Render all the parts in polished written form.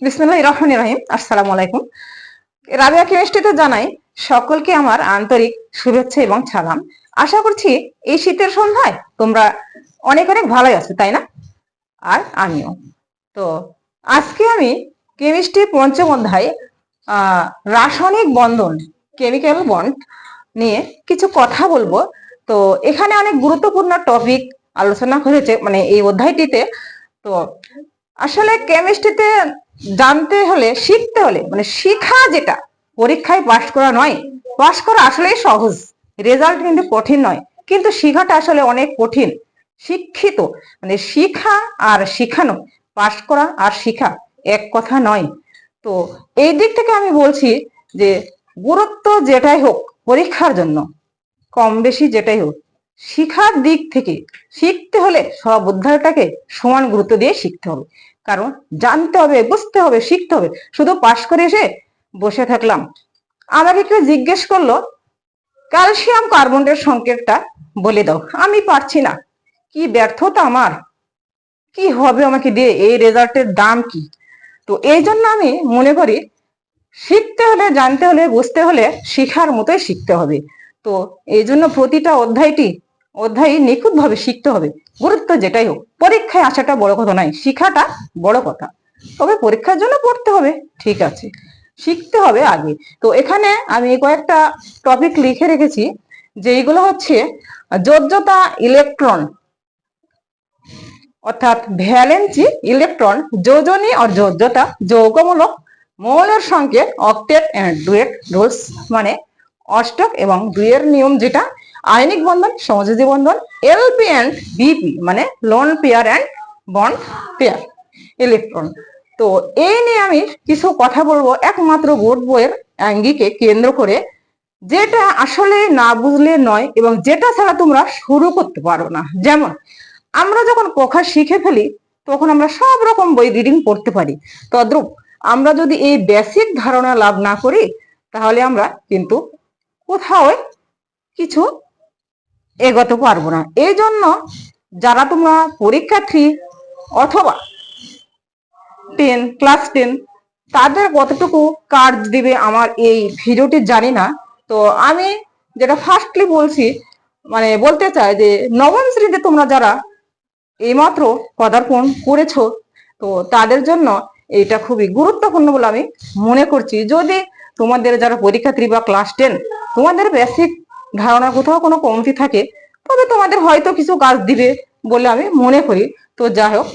বিসমিল্লাহির রহমানির রহিম। আসসালামু আলাইকুম। রাবিয়া কেমিস্ট্রিতে জানাই সকলকে আমার আন্তরিক শুভেচ্ছা এবং সালাম। আশা করছি এই শীতের সন্ধ্যায় তোমরা অনেক অনেক ভালোই আছো, তাই না? আর আমিও। তো আজকে আমি কেমিস্ট্রি পঞ্চম অধ্যায় রাসায়নিক বন্ধন, কেমিক্যাল বন্ড নিয়ে কিছু কথা বলবো। তো এখানে অনেক গুরুত্বপূর্ণ টপিক আলোচনা হয়েছে মানে এই অধ্যায়টিতে। তো আসলে কেমিস্ট্রিতে জানতে হলে, শিখতে হলে, মানে শিখা যেটা পরীক্ষায় পাশ করা নয়, পাশ করা আসলেই সহজ, রেজাল্ট কিন্তু কঠিন নয়, কিন্তু শিখাটা আসলে অনেক কঠিন। শিক্ষিত মানে শিখা আর শিখানো, পাশ করা আর শিখা এক কথা নয়। তো এই দিক থেকে আমি বলছি যে গুরুত্ব যেটাই হোক পরীক্ষার জন্য, কম বেশি যেটাই হোক, শিখার দিক থেকে শিখতে হলে সব অধ্যায়টাকে সমান গুরুত্ব দিয়ে শিখতে হবে। কারণ জানতে হবে, বুঝতে হবে, শিখতে হবে। শুধু পাশ করে এসে বসে থাকলাম, আমাকে কেউ জিজ্ঞেস করলো ক্যালসিয়াম কার্বনেটের সংকেতটা বলে দাও, আমি পারছি না, কি ব্যর্থতা আমার, কি হবে আমাকে দিয়ে, এই রেজাল্টের দাম কি? তো এই জন্য আমি মনে করি শিখতে হলে, জানতে হলে, বুঝতে হলে শিখার মতোই শিখতে হবে। তো এই জন্য প্রতিটা অধ্যায় নিখুঁত ভাবে শিখতে হবে। গুরুত্ব যেটাই হোক, পরীক্ষায় আসাটা বড় কথা নয়, শিখাটা বড় কথা। তবে পরীক্ষার জন্য পড়তে হবে, ঠিক আছে, শিখতে হবে আগে। তো এখানে আমি কয়েকটা টপিক লিখে রেখেছি, যেইগুলো হচ্ছে যোজ্যতা ইলেকট্রন, অর্থাৎ ভ্যালেন্সি ইলেকট্রন, যোজনী আর যোজ্যতা, যৌগমূলক মৌলের সংকেত, অক্টেট এন্ড ডুয়েট রুলস মানে অষ্টক এবং দুইয়ের নিয়ম, যেটা আয়নিক বন্ধন, সমযোজী বন্ধন, এলপি এন্ড বিপি মানে lone pair and bond pair electron. তো এই নিয়ে আমি কিছু কথা বলবো, একমাত্র বোর্ড বইয়ের অ্যাঙ্গিকে কেন্দ্র করে, যেটা আসলে না বুঝলে নয় এবং যেটা ছাড়া তোমরা শুরু করতে পারো না। যেমন আমরা যখন কথা শিখে ফেলি তখন আমরা সব রকম বই রিডিং পড়তে পারি, তদ্রূপ আমরা যদি এই বেসিক ধারণা লাভ না করি তাহলে আমরা কিন্তু কোথাও কিছু এগোতে পারবো না। এই জন্য যারা তোমরা পরীক্ষার্থী অথবা ক্লাস 10, তাদের কতটুকু কাজ দিবে আমার এই ভিডিওটি জানি না। তো আমি যেটা ফার্স্টলি বলছি, মানে বলতে চাই যে নবম শ্রেণীতে তোমরা যারা এইমাত্র পদার্পণ করেছো, তো তাদের জন্য এটা খুবই গুরুত্বপূর্ণ বলে আমি মনে করছি। যদি তোমাদের যারা পরীক্ষার্থী বা ক্লাস 10, তোমাদের বেসিক ধারণা কোথাও কোনো কমতি থাকে, তবে তোমাদের হয়তো কিছু কাজ দিবে বলে আমি মনে করি। তো যাই হোক,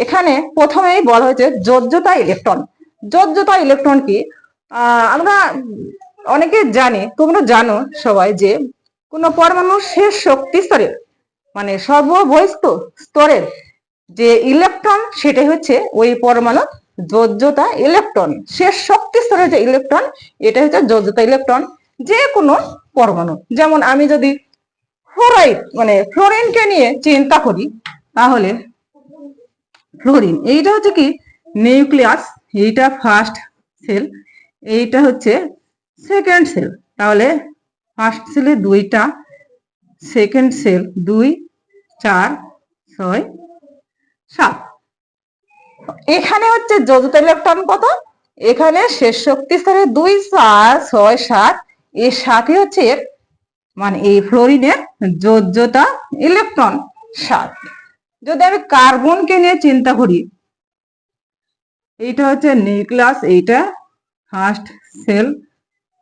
এখানে প্রথমেই বলা হয়েছে যোজ্যতা ইলেকট্রন। যোজ্যতা ইলেকট্রন কি? আমরা অনেকে জানি, তোমরা জানো সবাই, যে কোনো পরমাণুর শেষ শক্তি স্তরের মানে সর্ববহিস্থ স্তরের যে ইলেকট্রন, সেটাই হচ্ছে ওই পরমাণু যোজ্যতা ইলেকট্রন। শেষ শক্তি স্তরের যে ইলেকট্রন, এটা হচ্ছে যোজ্যতা ইলেকট্রন। যে কোনো পরমাণু, যেমন আমি যদি ফ্লোরাইড মানে ফ্লোরিনকে নিয়ে চিন্তা করি, তাহলে ফ্লোরিন এইটা হচ্ছে কি নিউক্লিয়াস, এইটা ফার্স্ট সেল, এইটা হচ্ছে সেকেন্ড সেল। তাহলে ফার্স্ট সেলে দুইটা, সেকেন্ড সেল 2, 4, 6, 7। এখানে হচ্ছে যোজ্যতা ইলেকট্রন কত? এখানে শেষ শক্তি স্তরে 2, 4, 6, 7, এর সাথে হচ্ছে এর মানে এই ফ্লোরিনের যোজ্যতা ইলেকট্রন 7। যদি আমি কার্বনকে নিয়ে চিন্তা করি, এইটা হচ্ছে নিউক্লিয়াস, এইটা ফার্স্ট সেল।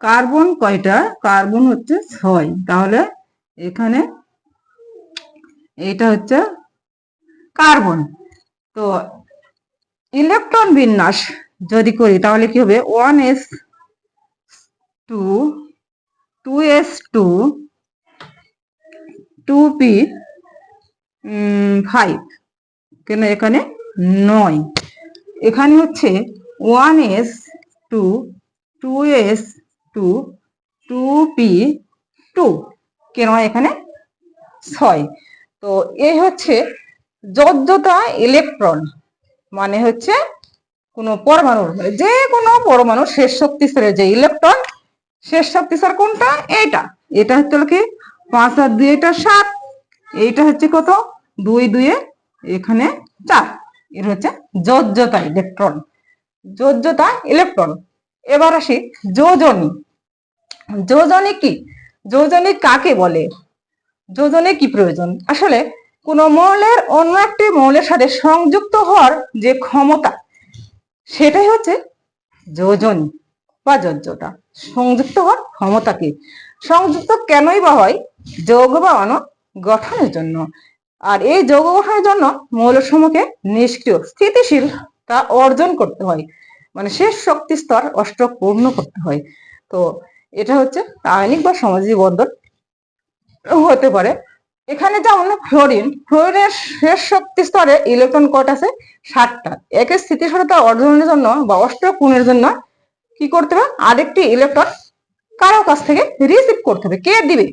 কার্বন কয়টা? কার্বন হচ্ছে 6। তাহলে এখানে এইটা হচ্ছে কার্বন। তো ইলেকট্রন বিন্যাস যদি করি তাহলে কি হবে? 1s2, 2s2, 2p5, কেন এখানে 9। এখানে হচ্ছে 1s2, 2s2, 2p2, কেন এখানে 6। তো এই হচ্ছে যোজ্যতা ইলেকট্রন, মানে হচ্ছে কোনো পরমাণুর মানে যে কোনো পরমাণুর শেষ শক্তি স্তরের যে ইলেকট্রন, শেষ শক্তি স্তর কোনটা? এইটা। এটা হচ্ছে কি 5 আর 2 এটা 7, এইটা হচ্ছে কত? 2 2 এখানে 4। এর হচ্ছে যোজ্যতা ইলেকট্রন। যোজ্যতা ইলেকট্রন। এবার আসি যোজনী। যোজনী কি? যোজনী কাকে বলে? যোজনে কি প্রয়োজন? আসলে কোন মৌলের অন্য একটি মৌলের সাথে সংযুক্ত হওয়ার যে ক্ষমতা, সেটাই হচ্ছে যোজনী বা যোজ্যতা। সংযুক্ত হওয়ার ক্ষমতাকে সংযুক্ত কেনই বা হয়? যৌগ বা অণু গঠনের জন্য। আর এই যৌগ গঠনের জন্য মৌলসমূহকে নিষ্ক্রিয় স্থিতিশীলতা অর্জন করতে হয়, মানে শেষ শক্তি স্তর অষ্টক পূর্ণ করতে হয়। তো এটা হচ্ছে আয়নিক বা সমাজীয় বন্ধন হতে পারে। এখানে যেমন ফ্লোরিন, ফ্লোরিনের শেষ শক্তি স্তরে ইলেকট্রন কয়টা আছে? 7টা। একে স্থিতিশীলতা অর্জনের জন্য বা অষ্টক পূর্ণের জন্য কি করতে হবে? আরেকটি ইলেকট্রন কারো কাছ থেকে রিসিভ করতে হবে। কে দিবে?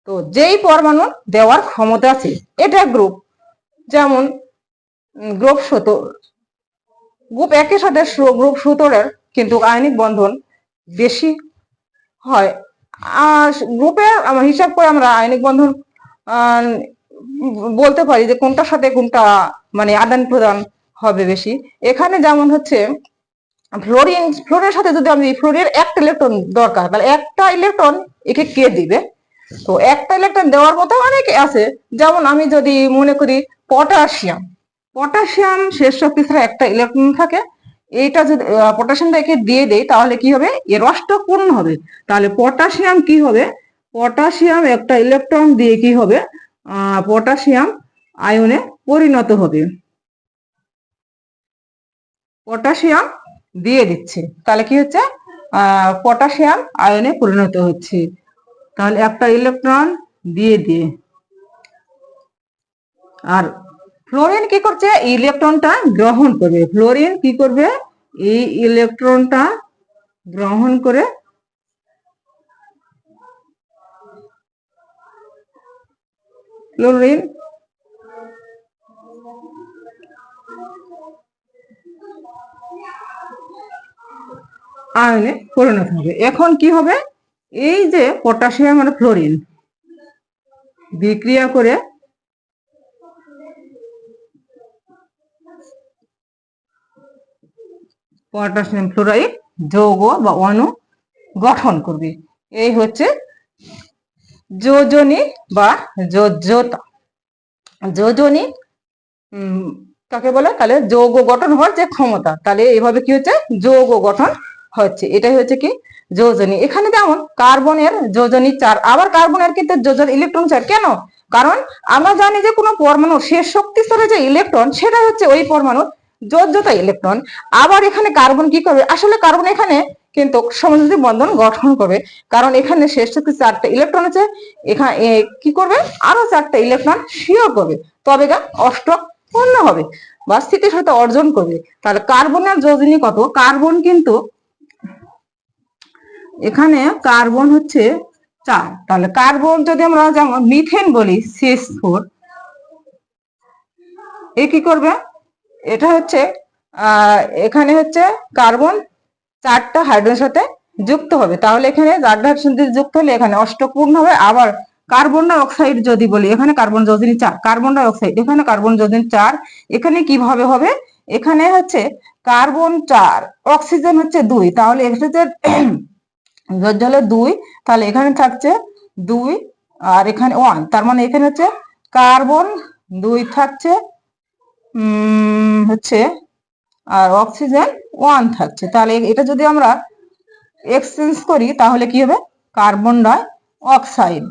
তো যেই পরমাণু দেওয়ার ক্ষমতা আছে, এটা গ্রুপ। যেমন গ্রুপ 17, গ্রুপ একের সাথে গ্রুপ 17-এর কিন্তু আয়নিক বন্ধন বেশি হয়। আর গ্রুপের হিসাব করে আমরা আয়নিক বন্ধন বলতে পারি যে কোনটার সাথে কোনটা মানে আদান প্রদান হবে বেশি। এখানে যেমন হচ্ছে ফ্লোরিনের সাথে যদি আমি ফ্লোরিনের একটা ইলেকট্রন দরকার, তাহলে একটা ইলেকট্রন একে কে দিবে? তো একটা ইলেকট্রন দেওয়ার মতো অনেকে আছে। যেমন আমি যদি মনে করি পটাশিয়াম, পটাশিয়াম শেষ শক্তি ছাড়া একটা ইলেকট্রন থাকে। এইটা যদি পটাশিয়ামটা একে দিয়ে দেই, তাহলে কি হবে? এর অষ্টক পূর্ণ হবে। তাহলে পটাশিয়াম কি হবে? পটাশিয়াম একটা ইলেকট্রন দিয়ে কি হবে? পটাশিয়াম আয়নে পরিণত হবে। পটাশিয়াম দিয়ে দিচ্ছে, তাহলে কি হচ্ছে? পটাশিয়াম আয়নে পরিণত হচ্ছে। তাহলে একটা ইলেকট্রন দিয়ে দিয়ে। আর ফ্লোরিন কি করছে? ইলেকট্রনটা গ্রহণ করবে। ফ্লোরিন কি করবে? এই ইলেকট্রনটা গ্রহণ করে ফ্লোরিন আয়নে পরিণত হবে। এখন কি হবে? এই যে পটাশিয়াম আর ফ্লোরিন বিক্রিয়া করে পটাশিয়াম ফ্লোরাইড যৌগ বা অণু গঠন করবে। এই হচ্ছে যোজনী বা যোজ্যতা। যোজনী কাকে বলে? তাহলে যৌগ গঠন হওয়ার যে ক্ষমতা, তাহলে এইভাবে কি হচ্ছে? যৌগ গঠন হচ্ছে। এটাই হচ্ছে কি? যোজনী। এখানে যেমন কার্বনের যোজনী 4, আবার কার্বনের কিন্তু যোজন ইলেকট্রন 4। কেন? কারণ আমরা জানি যে কোনো পরমাণুর শেষ শক্তি স্তরে যে ইলেকট্রন, সেটা হচ্ছে ওই পরমাণুর যোজ্যতা ইলেকট্রন। আবার এখানে কার্বন কি করবে? আসলে কার্বন এখানে কিন্তু সমযোজী বন্ধন গঠন করবে, কারণ এখানে শেষ শক্তি 4টা ইলেকট্রন আছে। এখানে কি করবে? আরো 4টা ইলেকট্রন শিও করবে, তবে অষ্টক পূর্ণ হবে বা স্থিতিশীলতা অর্জন করবে। তাহলে কার্বনের যোজনী কত? কার্বন কিন্তু এখানে কার্বন হচ্ছে 4। তাহলে কার্বন যদি আমরা যেমন মিথেন বলি CH4, এ কি করবে? এটা হচ্ছে এখানে হচ্ছে কার্বন 4টা হাইড্রোজেনের সাথে যুক্ত হবে। তাহলে এখানে 4টা হাইড্রোজেন যুক্ত হলে এখানে অষ্টক পূর্ণ হবে। আবার কার্বন ডাই অক্সাইড যদি বলি, এখানে কার্বন যোজনী 4, কার্বন ডাই অক্সাইড এখানে কার্বন যোজনী 4। এখানে কিভাবে হবে? এখানে হচ্ছে কার্বন 4, অক্সিজেন হচ্ছে 2, তাহলে অক্সিজেন হলে 2, তাহলে এখানে থাকছে 2 আর এখানে 1, তার মানে এখানে হচ্ছে কার্বন 2 থাকছে হচ্ছে আর অক্সিজেন 1 থাকছে। তাহলে এটা যদি আমরা এক্সচেঞ্জ করি, তাহলে কি হবে? Carbon die oxide.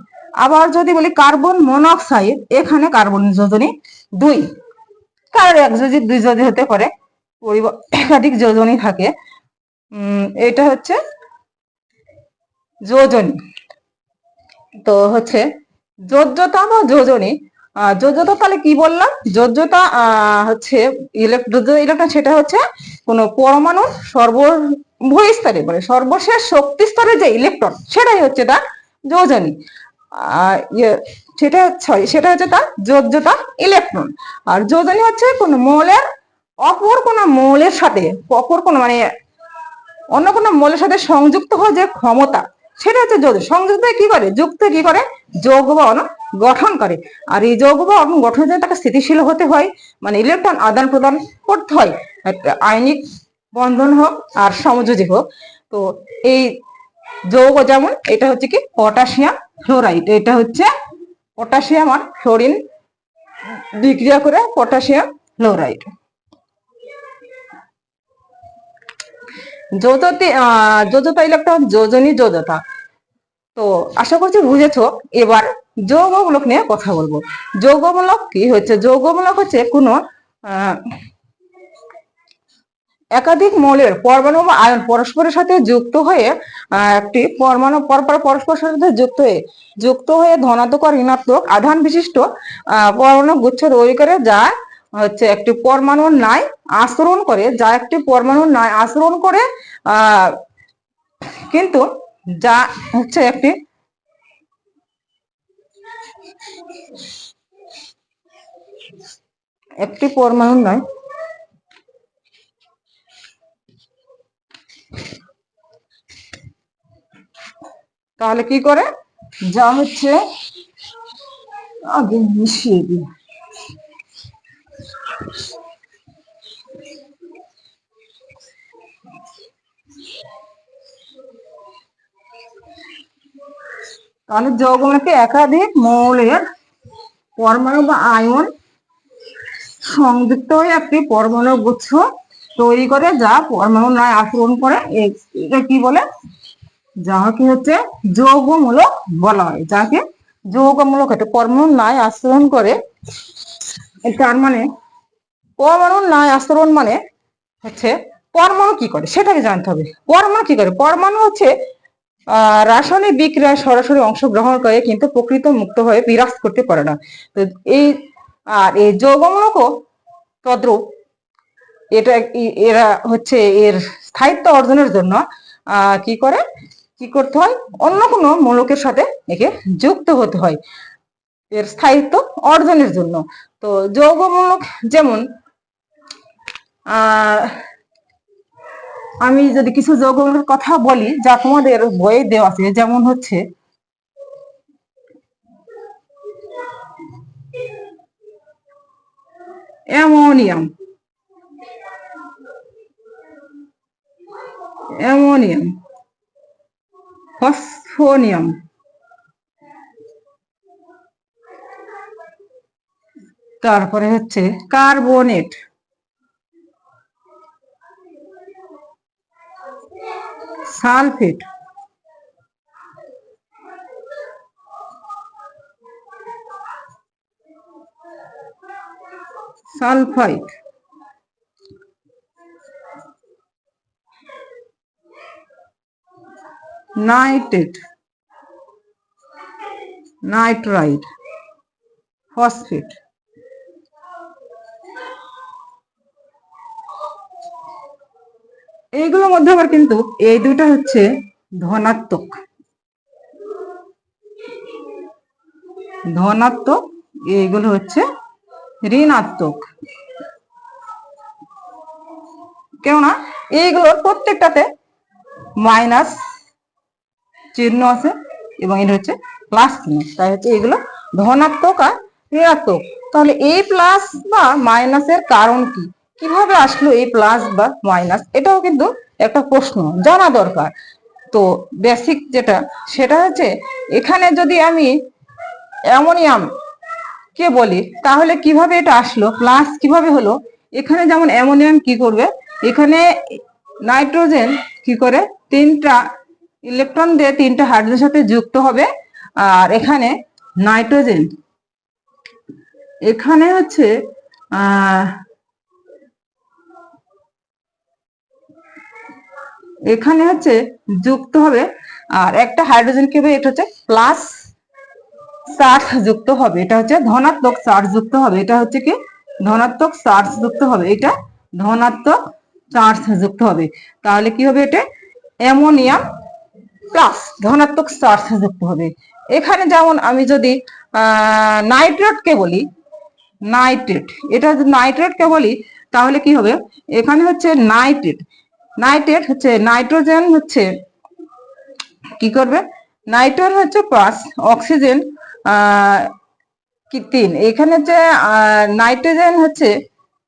আবার যদি বলি কার্বন মনোক্সাইড, এখানে কার্বন যোজনী 2, কারণ এক যোজি 2 যোজি হতে পারে, একাধিক যোজনী থাকে। এটা হচ্ছে যোজনী। তো হচ্ছে যোজ্যতা বা যোজনী। যোজ্যতা তাহলে কি বললাম? যোজ্যতা হচ্ছে ইলেকট্রন, সেটা হচ্ছে কোন পরমাণুর সর্বোচ্চ স্তরে মানে সর্বশেষ শক্তি স্তরে যে ইলেকট্রন, সেটাই হচ্ছে তার যোজনী। সেটা হচ্ছে তার যোজ্যতা ইলেকট্রন। আর যোজনী হচ্ছে কোন মৌলের অপর কোন মৌলের সাথে, অপর কোন মানে অন্য কোনো মৌলের সাথে সংযুক্ত হওয়ার যে ক্ষমতা, সেটা হচ্ছে যোজন। সংযুক্ত কি করে? যুক্ত কি করে? যৌগ বা অণু গঠন করে। আর এই যৌগ বা অণু গঠনের জন্য তাকে স্থিতিশীল হতে হয়, মানে ইলেকট্রন আদান প্রদান করতে হয়। একটা আয়নিক বন্ধন হোক আর সমযোজী হোক। তো এই যৌগ যেমন এটা হচ্ছে কি পটাশিয়াম ফ্লোরাইড, এটা হচ্ছে পটাশিয়াম আর ফ্লোরিন বিক্রিয়া করে পটাশিয়াম ফ্লোরাইড। যোজতা ইলেকট্রন যোজনী যোজতা। তো আশা করছি বুঝেছো। এবার যৌগমূলক নিয়ে কথা বলবো। যৌগমূলক কি হচ্ছে? যৌগমূলক হচ্ছে কোনো একাধিক মৌলের পরমাণু বা আয়ন পরস্পরের সাথে যুক্ত হয়ে একটি পরমাণু পরস্পরের সাথে যুক্ত হয়ে ধনাত্মক আর ঋণাত্মক আধান বিশিষ্ট পরমাণু গুচ্ছ তৈরি করে, যা হচ্ছে একটি পরমাণুর ন্যায় আচরণ করে, কিন্তু যা হচ্ছে একটি পরমাণুর নয় তাহলে কি করে, যা হচ্ছে আগে মিশিয়ে দিই। তাহলে যৌগগুলোকে একাধিক মৌলের পরমাণু বা আয়ন সংযুক্ত হয়ে একটি পরমাণু গুচ্ছ তৈরি করে, যা পরমাণু ন্যায় আচরণ করে। এটা কি বলে? যাকে হচ্ছে যৌগমূলক বলা হয়। যাকে যৌগমূলক একটা পরমাণুর ন্যায় আচরণ করে। তার মানে পরমাণুর ন্যায় আচরণ মানে হচ্ছে পরমাণু কি করে সেটাকে জানতে হবে। পরমাণু কি করে? পরমাণু হচ্ছে রাসায়নিক বিক্রিয়ায় সরাসরি অংশগ্রহণ করে, কিন্তু প্রকৃত মুক্ত হয়ে বিরাজ করতে পারে না। তো এই যৌগমূলকও তদ্রূপ। এরা হচ্ছে এর স্থায়িত্ব অর্জনের জন্য কি করতে হয়? অন্য কোনো মূলকের সাথে একে যুক্ত হতে হয় এর স্থায়িত্ব অর্জনের জন্য। তো যৌগমূলক যেমন আমি যদি কিছু যৌগমূলকের কথা বলি যা তোমাদের বইয়ে দেওয়া আছে, যেমন হচ্ছে অ্যামোনিয়াম, ফসফোনিয়াম, তারপরে হচ্ছে carbonate, sulphate, sulphide, nitrate, nitrite, phosphate. এইগুলোর মধ্যে আবার কিন্তু এই দুটো হচ্ছে ধনাত্মক, এইগুলো হচ্ছে ঋণাত্মক। কেননা এইগুলোর প্রত্যেকটাতে মাইনাস চিহ্ন আছে এবং এটা হচ্ছে প্লাস চিহ্ন, তাই হচ্ছে এগুলো ধনাত্মক আর ঋণাত্মক। তাহলে এই প্লাস বা মাইনাসের কারণ কি, কিভাবে আসলো এই প্লাস বা মাইনাস, এটাও কিন্তু একটা প্রশ্ন জানা দরকার। তো বেসিক যেটা সেটা হচ্ছে, এখানে যদি আমি অ্যামোনিয়াম কে বলি তাহলে কিভাবে এটা আসলো, প্লাস কিভাবে হলো? এখানে যেমন অ্যামোনিয়াম কি করবে, এখানে নাইট্রোজেন কি করে তিনটা ইলেকট্রন দিয়ে তিনটা হাইড্রোজেনের সাথে যুক্ত হবে, আর এখানে নাইট্রোজেন এখানে হচ্ছে যুক্ত হবে, আর একটা হাইড্রোজেন কি হবে, এটা হচ্ছে প্লাস চার্জ যুক্ত হবে, এটা হচ্ছে ধনাত্মক চার্জ যুক্ত হবে, এটা হচ্ছে কি ধনাত্মক চার্জ যুক্ত হবে, এটা ধনাত্মক চার্জ যুক্ত হবে। তাহলে কি হবে? এটা অ্যামোনিয়াম প্লাস ধনাত্মক চার্জ যুক্ত হবে। এখানে যেমন আমি যদি নাইট্রেটকে বলি, এটা যদি নাইট্রেটকে বলি তাহলে কি হবে? এখানে হচ্ছে নাইট্রেট হচ্ছে নাইট্রোজেন হচ্ছে কি করবে, নাইট্রোজেন হচ্ছে পাঁচ, অক্সিজেন কি তিন, এখানে যে নাইট্রোজেন হচ্ছে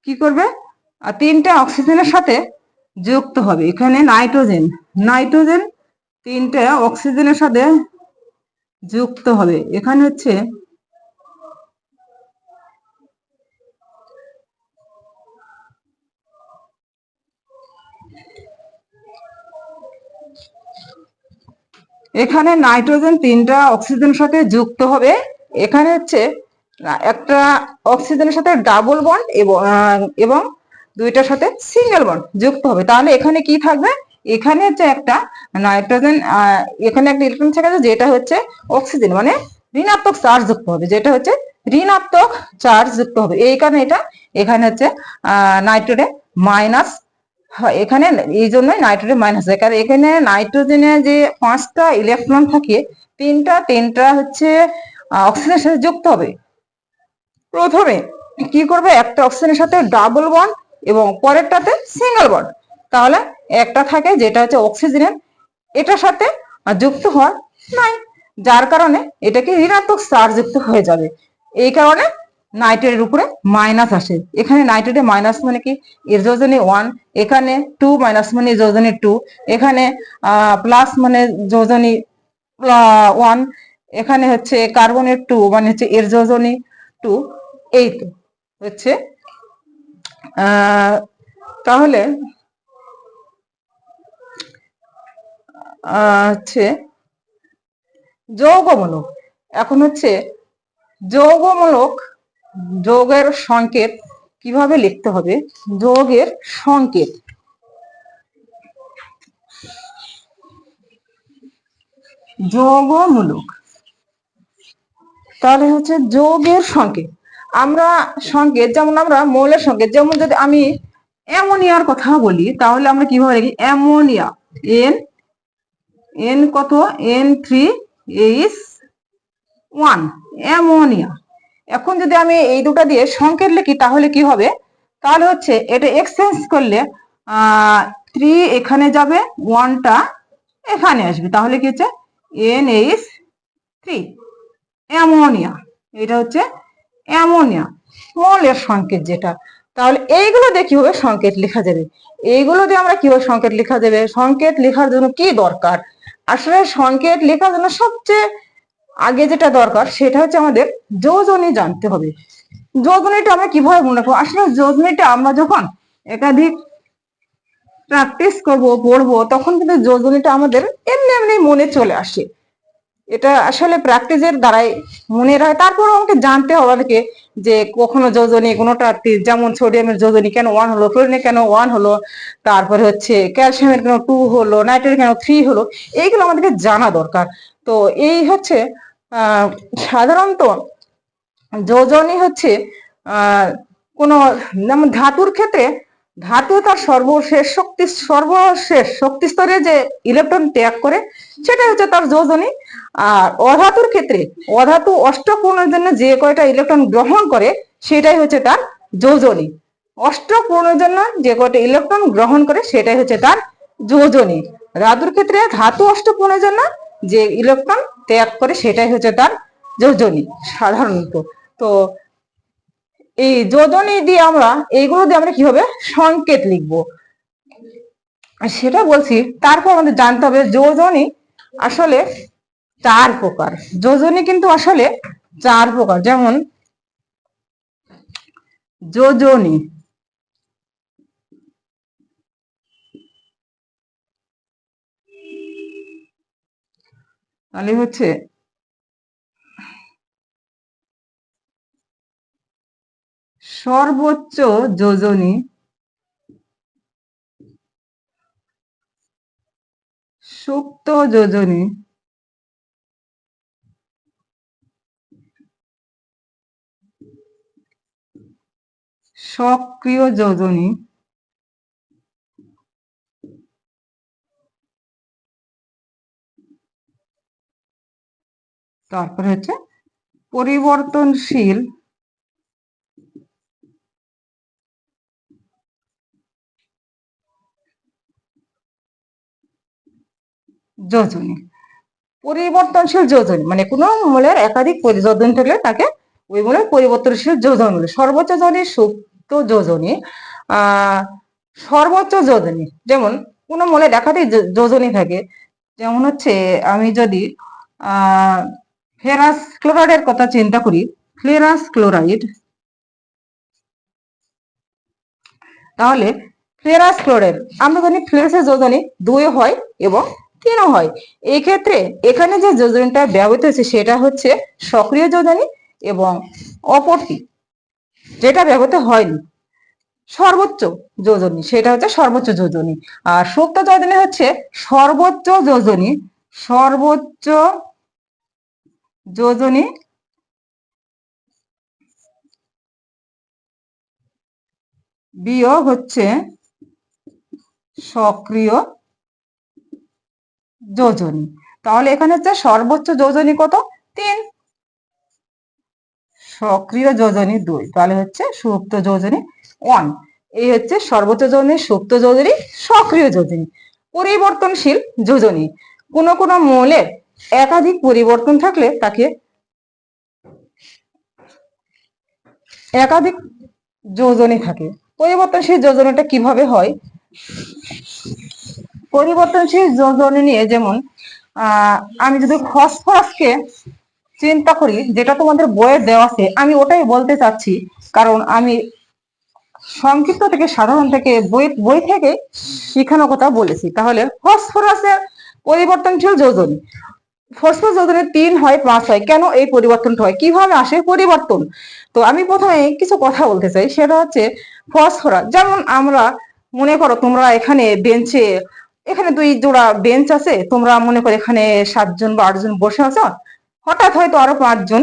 কি করবে, তিনটা অক্সিজেনের সাথে যুক্ত হবে। এখানে নাইট্রোজেন, নাইট্রোজেন 3টে অক্সিজেনের সাথে যুক্ত হবে। এখানে হচ্ছে এখানে নাইট্রোজেন 3টা অক্সিজেনের সাথে যুক্ত হবে। এখানে হচ্ছে একটা অক্সিজেনের সাথে ডাবল বন্ড এবং 2টার সাথে সিঙ্গেল বন্ড যুক্ত হবে। তাহলে এখানে কি থাকবে? এখানে হচ্ছে একটা নাইট্রোজেন, এখানে একটা ইলেকট্রন থাকবে যেটা হচ্ছে অক্সিজেন, মানে ঋণাত্মক চার্জ যুক্ত হবে, যেটা হচ্ছে ঋণাত্মক চার্জ যুক্ত হবে। এই কারণে এটা এখানে হচ্ছে নাইট্রোজেন মাইনাস হয়। এখানে এই জন্যই নাইট্রোজেন মাইনাস হয়, কারণ এখানে নাইট্রোজেনে যে 5টা ইলেকট্রন থাকে, তিনটা হচ্ছে অক্সিজেনের সাথে যুক্ত হবে। প্রথমে কি করবে? একটা অক্সিজেনের সাথে ডাবল বন্ড এবং পরেরটাতে সিঙ্গেল বন্ড। তাহলে একটা থাকে যেটা হচ্ছে অক্সিজেনের, এটার সাথে যুক্ত হওয়ার নাই, যার কারণে এটাকে ঋণাত্মক চার্জ যুক্ত হয়ে যাবে। এই কারণে নাইট্রেটের উপরে মাইনাস আসে। এখানে নাইট্রেটে মাইনাস মানে কি? এর যোজনী 1, এখানে 2 মাইনাস মানে যোজনী 2, এখানে প্লাস মানে যোজনী 1, এখানে হচ্ছে কার্বনের 2 মানে হচ্ছে এর যোজনী 2। এই তো হচ্ছে তাহলে হচ্ছে যৌগমূলক। এখন হচ্ছে যৌগমূলক, যৌগের সংকেত কিভাবে লিখতে হবে? যৌগের সংকেত, যৌগমূলক। তাহলে হচ্ছে যৌগের সংকেত, আমরা সংকেত যেমন আমরা মৌলের সংকেত, যেমন যদি আমি অ্যামোনিয়ার কথা বলি তাহলে আমরা কিভাবে লিখি? অ্যামোনিয়া, এন এন কত? N3H1, ammonia. এখন যদি আমি এই দুটো দিয়ে সংকেত লিখি তাহলে কি হবে? তাহলে হচ্ছে এটা এক্সচেঞ্জ করলে 3 এখানে যাবে, 1টা এখানে আসবে, তাহলে কি হচ্ছে NH3, অ্যামোনিয়া। এটা হচ্ছে অ্যামোনিয়া, মৌলের সংকেত যেটা। তাহলে এইগুলো দিয়ে কিভাবে সংকেত লেখা যাবে? এইগুলো দিয়ে আমরা কিভাবে সংকেত লেখা যাবে? সংকেত লেখার জন্য কি দরকার? আসলে সংকেত লেখার জন্য সবচেয়ে আগে যেটা দরকার সেটা হচ্ছে আমাদের যোজনী জানতে হবে। যোজনীটা আমরা কিভাবে মনে রাখবো? আসলে যোজনীটা আমরা যখন একাধিক প্র্যাকটিস করব, পড়বো, তখন কিন্তু যোজনীটা আমাদের এমনি এমনি মনে চলে আসে। এটা আসলে প্র্যাকটিসের দ্বারাই মনে রাখে। তারপর আমাকে জানতে হবে আমাদেরকে যে কখনো যোজনী কোনোটা, যেমন সোডিয়ামের যোজনী কেন 1 হলো, ক্লোরিনের কেন 1 হলো, তারপরে হচ্ছে ক্যালসিয়ামের কেন 2 হলো, নাইট্রেটের কেন 3 হলো, এইগুলো আমাদেরকে জানা দরকার। তো এই হচ্ছে সাধারণত যোজনী হচ্ছে কোন, যেমন ধাতুর ক্ষেত্রে ধাতু তার সর্বশেষ শক্তি স্তরে যে ইলেকট্রন ত্যাগ করে সেটা হচ্ছে তার যোজনী। আর অধাতুর ক্ষেত্রে অধাতু অষ্টক পূরণের জন্য যে কয়টা ইলেকট্রন গ্রহণ করে সেটাই হচ্ছে তার যোজনী। অষ্টক পূরণের জন্য যে কয়টা ইলেকট্রন গ্রহণ করে সেটাই হচ্ছে তার যোজনী। ধাতুর ক্ষেত্রে ধাতু অষ্টক পূরণের জন্য যে ইলেকট্রন ত্যাগ করে সেটাই হচ্ছে তার যোজনী সাধারণত। তো এই যোজনী দিয়ে আমরা, এইগুলো দিয়ে আমরা কিভাবে সংকেত লিখবো সেটা বলছি। তারপর আমাদের জানতে হবে যোজনী আসলে 4 প্রকার। যোজনী কিন্তু আসলে 4 প্রকার। যেমন যোজনী, তাহলে হচ্ছে সর্বোচ্চ যোজনী, সুপ্ত যোজনী, সক্রিয় যোজনী, তারপরে হচ্ছে পরিবর্তনশীল যোজনী। পরিবর্তনশীল যোজনী মানে কোনো মূলের একাধিক যোজনী থাকলে তাকে ওই মূলের পরিবর্তনশীল যোজনী বলে। সর্বোচ্চ যোজনী সুপ্ত যোজনী। সর্বোচ্চ যোজনী, যেমন কোনো মৌলের একাধিক যোজনী থাকে, যেমন হচ্ছে আমি যদি ফেরাস ক্লোরাইডের কথা চিন্তা করি, ফেরাস ক্লোরাইড, তাহলে ফেরাস ক্লোরাইড আমরা জানি ফেরাসের যোজনী 2 হয় এবং 3 হয়। এই ক্ষেত্রে এখানে যে যোজনীটা ব্যবহৃত হয়েছে সেটা হচ্ছে সক্রিয় যোজনী, এবং অপরটি যেটা ব্যবহৃত হয়নি সর্বোচ্চ যোজনী, সেটা হচ্ছে সর্বোচ্চ যোজনী। আর সুপ্ত যোজনী হচ্ছে সর্বোচ্চ যোজনী, সর্বোচ্চ যোজনী বিয়োগ হচ্ছে সক্রিয় যোজনী। তাহলে এখানে হচ্ছে সর্বোচ্চ যোজনী কত? 3, সক্রিয় যোজনী 2, তাহলে হচ্ছে সুপ্ত যোজনী 1। এই হচ্ছে সর্বোচ্চ যোজনী, সুপ্ত যোজনী, সক্রিয় যোজনী। পরিবর্তনশীল যোজনী, কোনো কোনো মৌলের একাধিক পরিবর্তন থাকলে তাকে একাধিক যোজনী থাকে। পরিবর্তনশীল যোজনীটা কিভাবে হয়? পরিবর্তনশীল যোজনী নিয়ে যেমন আমি যদি ফসফরাসকে চিন্তা করি, যেটা তোমাদের বইয়ে দেওয়া আছে, আমি ওটাই বলতে চাচ্ছি, কারণ আমি সংক্ষিপ্ত থেকে সাধারণ থেকে বই থেকে শিখানোর কথা বলেছি। তাহলে ফসফরাসের পরিবর্তনশীল যোজনী, ফসফরাস যোজনী 3 হয় 5 হয়, কেন এই পরিবর্তনটা হয়, কিভাবে আসে পরিবর্তন? তো আমি প্রথমে কিছু কথা বলতে চাই, সেটা হচ্ছে ফসফরাস, যেমন আমরা মনে করো তোমরা এখানে বেঞ্চে, এখানে 2 জোড়া বেঞ্চ আছে, তোমরা মনে করো এখানে 7 জন বা 8 জন বসে আছো, হঠাৎ হয়তো আরো 5 জন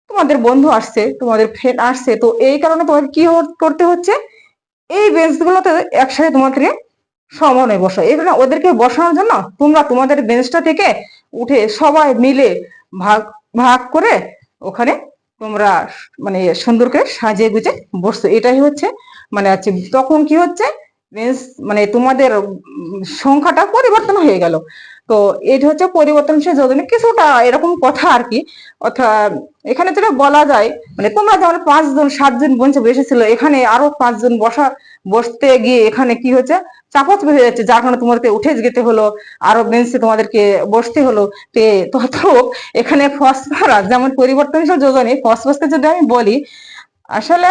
তোমাদের বন্ধু আসছে, তোমাদের ফ্রেন্ড আসছে, তো এই কারণে তোমাদের কি করতে হচ্ছে, এই বেঞ্চগুলোতে একসাথে তোমাদেরকে সমানে বসো। এখানে ওদেরকে বসানোর জন্য তোমরা তোমাদের বেঞ্চটা থেকে উঠে সবাই মিলে ভাগ ভাগ করে ওখানে তোমরা মানে সুন্দর করে সাজিয়ে গুজে বসছো। এটাই হচ্ছে মানে আছে, তখন কি হচ্ছে বেঞ্চ মানে তোমাদের সংখ্যাটা পরিবর্তন হয়ে গেল। তো এটা হচ্ছে পরিবর্তনশীল যোজনী, কিছুটা এরকম কথা আর কি। অর্থাৎ এখানে যেটা বলা যায়, মানে তোমরা যেমন 5 জন 7 জন বেঞ্চে বসেছিল, এখানে আরো 5 জন বসতে গিয়ে এখানে কি হচ্ছে, চাপাচাপি হয়ে যাচ্ছে, যার কারণে তোমাদেরকে উঠে যেতে হলো, আরো বেঞ্চে তোমাদেরকে বসতে হলো। তত এখানে ফসফরাস যেমন পরিবর্তনশীল যোজনী, ফসফরাসকে যদি আমি বলি, আসলে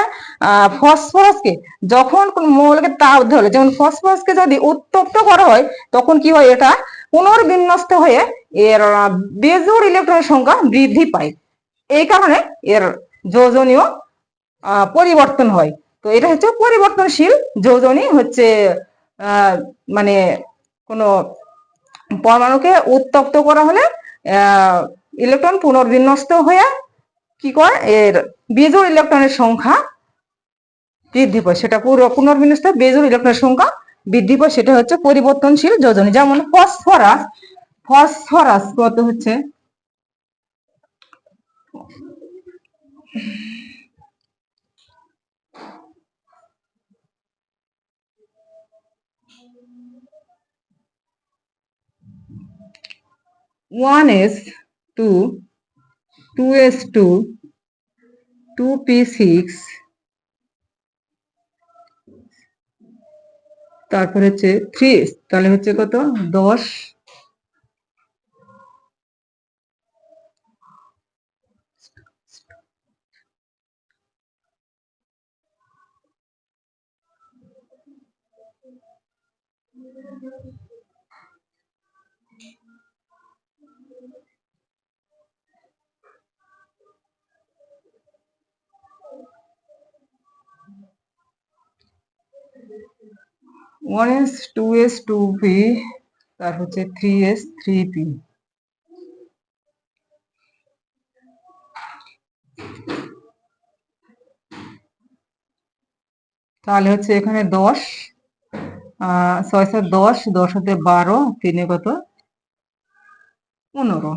ফসফরাসকে যখন কোন মৌলকে তাপ দিতে হলে, যেমন ফসফরাসকে যদি উত্তপ্ত করা হয়, তখন কি হয়, এটা পুনর্বিন্যস্ত হয়ে এর বেজোড় ইলেকট্রনের সংখ্যা বৃদ্ধি পায়। এই কারণে এর যোজনীয় পরিবর্তন হয়। তো এটা হচ্ছে পরিবর্তনশীল যোজনী, হচ্ছে মানে কোনো পরমাণুকে উত্তপ্ত করা হলে ইলেকট্রন পুনর্বিন্যস্ত হয়ে কি করে, এর বেজোড় ইলেকট্রনের সংখ্যা বৃদ্ধি পায়, সেটা পুনর্বিন্যস্ত বেজোড় ইলেকট্রনের সংখ্যা বৃদ্ধি পায়, সেটা হচ্ছে পরিবর্তনশীল যোজনী। যেমন ফসফরাস, ফসফরাস কত হচ্ছে, one S two, 2s2, 2p6, তারপর হচ্ছে 3s, তাহলে হচ্ছে কত 10, ওয়ান এস, 2s, 2p, তার হচ্ছে 3s, 3p। তাহলে হচ্ছে এখানে 10, 6 7 10, 10 হাতে 12, 3 কত 15।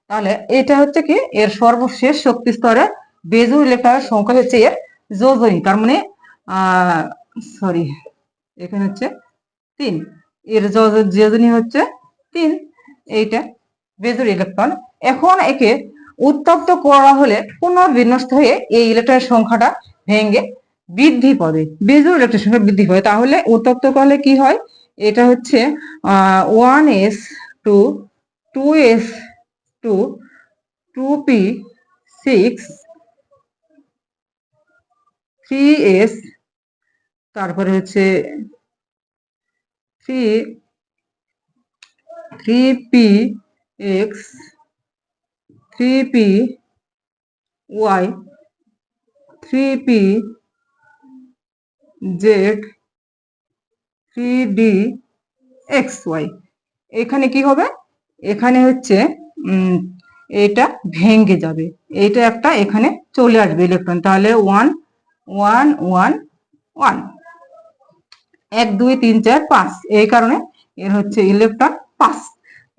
তাহলে এটা হচ্ছে কি এর সর্বশেষ শক্তি স্তরে বেজোড় ইলেকট্রনের সংখ্যা হচ্ছে এর যোজনী, তার মানে সরি এখানে হচ্ছে 3, এর যোজনী হচ্ছে 3, এইটা বেজোড় ইলেকট্রন। এখন একে উত্তপ্ত করা হলে পুনর্বিন্যস্ত হয়ে এই ইলেকট্রনের সংখ্যাটা ভেঙে বৃদ্ধি পাবে, বেজোড় ইলেকট্রন সংখ্যা বৃদ্ধি পাবে। তাহলে উত্তপ্ত করলে কি হয়, এটা হচ্ছে 1s2 2s2 2p6 3s, তারপরে হচ্ছে 3px 3py 3pz 3dxy। এখানে কি হবে, এখানে হচ্ছে এটা ভেঙে যাবে, এটা একটা এখানে চলে আসবে ইলেকট্রন, তাহলে 1 1 1 1 1 2 3 4 5, এই কারণে এর হচ্ছে ইলেকট্রন 5।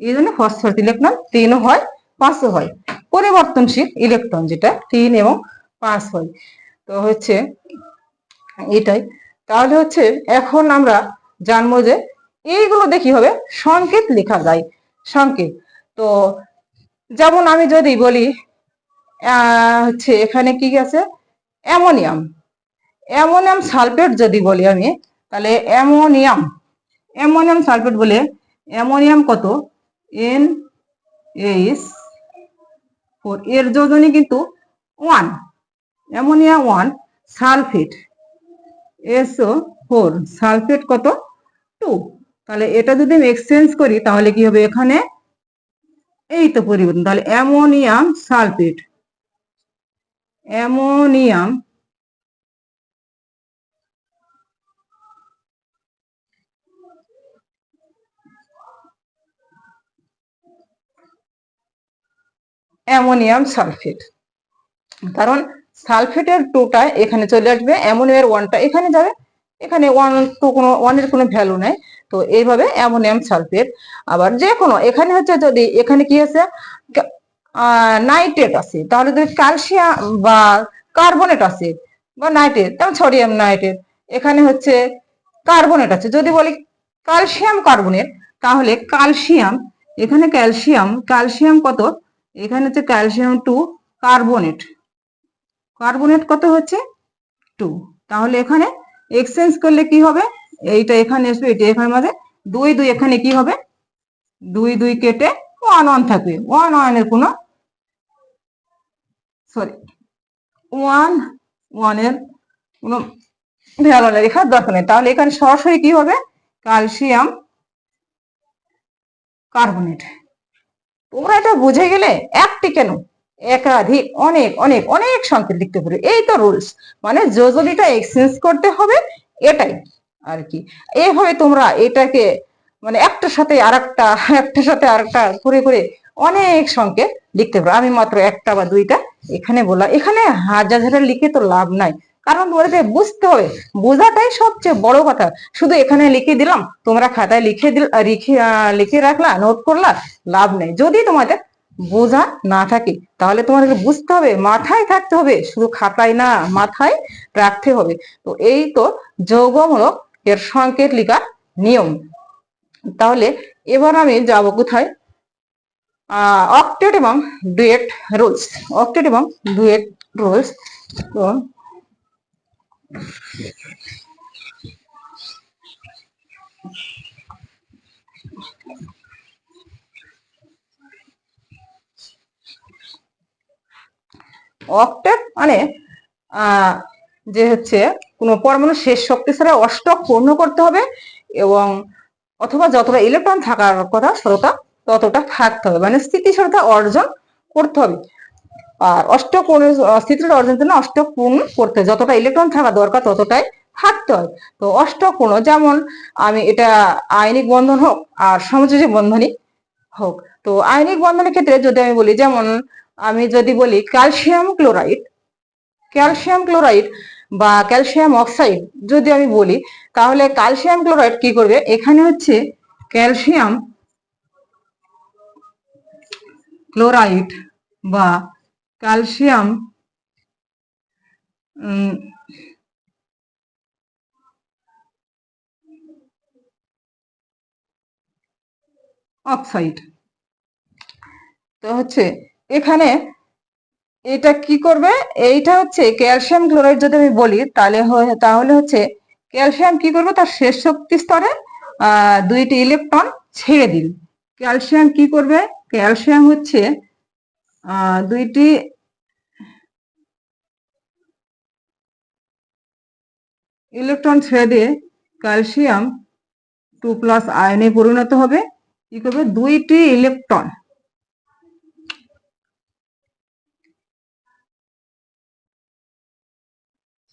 এই জন্য ফসফরাস ইলেকট্রন 3 হয় 5 হয়। পরিবর্তনশীল ইলেকট্রন যেটা 3 এবং 5 হয়। তো হচ্ছে এটাই। তাহলে হচ্ছে এখন আমরা জানবো যে এইগুলো দেখি হবে সংকেত লেখা যায়, সংকেত। তো যেমন আমি যদি বলি হচ্ছে এখানে কি আছে, অ্যামোনিয়াম, অ্যামোনিয়াম সালফেট যদি বলি আমি, তাহলে অ্যামোনিয়াম অ্যামোনিয়াম সালফেট বলে অ্যামোনিয়াম কত, NH4, এর যোজনী কিন্তু 1, অ্যামোনিয়া 1, সালফেট SO4, সালফেট কত 2। তাহলে এটা যদি আমি এক্সচেঞ্জ করি তাহলে কি হবে, এখানে এই তো পরিবর্তন, তাহলে ammonium sulphate, ammonium ammonium sulphate, কারণ সালফেটের 2টা এখানে চলে আসবে, অ্যামোনিয়ার 1টা এখানে যাবে, এখানে 1 তো কোনো 1 এর কোনো ভ্যালু নাই। তো এইভাবে অ্যামোনিয়াম সালফেট। আবার যে কোনো এখানে হচ্ছে যদি এখানে কি আছে, নাইট্রেট আছে, তাহলে যদি ক্যালসিয়াম বা কার্বনেট আছে বা নাইট্রেট, যেমন সোডিয়াম নাইট্রেট, এখানে হচ্ছে কার্বনেট আছে, যদি বলি ক্যালসিয়াম কার্বনেট, তাহলে ক্যালসিয়াম, এখানে ক্যালসিয়াম, ক্যালসিয়াম কত, এখানে হচ্ছে ক্যালসিয়াম 2, কার্বনেট, কার্বনেট কত হচ্ছে 2। তাহলে এখানে এক্সচেঞ্জ করলে কি হবে, এইটা এখানে আসবে, এটা এখানে মাঝে 2 2, এখানে কি হবে 2 2 কেটে 1 1 থাকবে, 1 1 এর কোনো সরি 1 1 এর কোনো ভ্যালু লেখার দরকার নেই। তাহলে এখানে সরাসরি কি হবে, ক্যালসিয়াম কার্বনেট। তোমরা এটা বুঝে গেলে একটি কেন, একাধিক অনেক অনেক অনেক সংকেত লিখতে পারবে, এই তো রুলস, মানে যোজনীটা এক্সচেঞ্জ করতে হবে, এটাই আর কি। এইভাবে তোমরা এটাকে মানে একটার সাথে আরেকটা, একটার সাথে আরেকটা করে করে অনেক সংকেত লিখতে পারো। আমি মাত্র একটা বা দুইটা এখানে বললাম, এখানে হাজার হাজার লিখে তো লাভ নাই, কারণ তোমাদেরকে বুঝতে হবে, বোঝাটাই সবচেয়ে বড় কথা। শুধু এখানে লিখে দিলাম, তোমরা খাতায় লিখে রাখলা, নোট করলা, লাভ নেই। যদি তোমাদের বোঝা না থাকে তাহলে তোমাদেরকে বুঝতে হবে, মাথায় থাকতে হবে, শুধু খাতায় না, মাথায় রাখতে হবে। তো এই তো যৌগমূলক এর সংকেত লেখার নিয়ম। তাহলে এবার আমি যাব কোথায়, অক্টেট এবং ডুয়েট রুলস, অক্টেট এবং ডুয়েট রুলস। তো অক্টেট মানে যে হচ্ছে কোনো পরমাণু শেষ শক্তি ছাড়া অষ্টক পূর্ণ করতে হবে, এবং অথবা যতটা ইলেকট্রন থাকার কথা ততটা ততটা থাকতে হবে, মানে স্থিতিশীলতা অর্জন করতে হবে। আর অষ্টক স্থিতিশীলতা অর্জনের জন্য অষ্টক পূর্ণ করতে হয়, যতটা ইলেকট্রন থাকা দরকার ততটাই থাকতে হয়। তো অষ্টক পূর্ণ, যেমন আমি এটা আয়নিক বন্ধন হোক আর সমযোজী বন্ধনী হোক। তো আয়নিক বন্ধনের ক্ষেত্রে যদি আমি বলি, যেমন আমি যদি বলি ক্যালসিয়াম ক্লোরাইড, ক্যালসিয়াম ক্লোরাইড বা ক্যালসিয়াম অক্সাইড যদি আমি বলি, তাহলে ক্যালসিয়াম ক্লোরাইড কি করবে, এখানে হচ্ছে ক্যালসিয়াম ক্লোরাইড বা ক্যালসিয়াম অক্সাইড। তো হচ্ছে এখানে এটা কি করবে, এইটা হচ্ছে ক্যালসিয়াম ক্লোরাইড যদি আমি বলি তাহলে হচ্ছে ক্যালসিয়াম কি করবে, তার শেষ শক্তি স্তরে দুইটি ইলেকট্রন ছেড়ে দিবে। ক্যালসিয়াম কি করবে, ক্যালসিয়াম হচ্ছে দুইটি ইলেকট্রন ছেড়ে দিয়ে ক্যালসিয়াম 2+ আয়নে পরিণত হবে। কি করবে, দুইটি ইলেকট্রন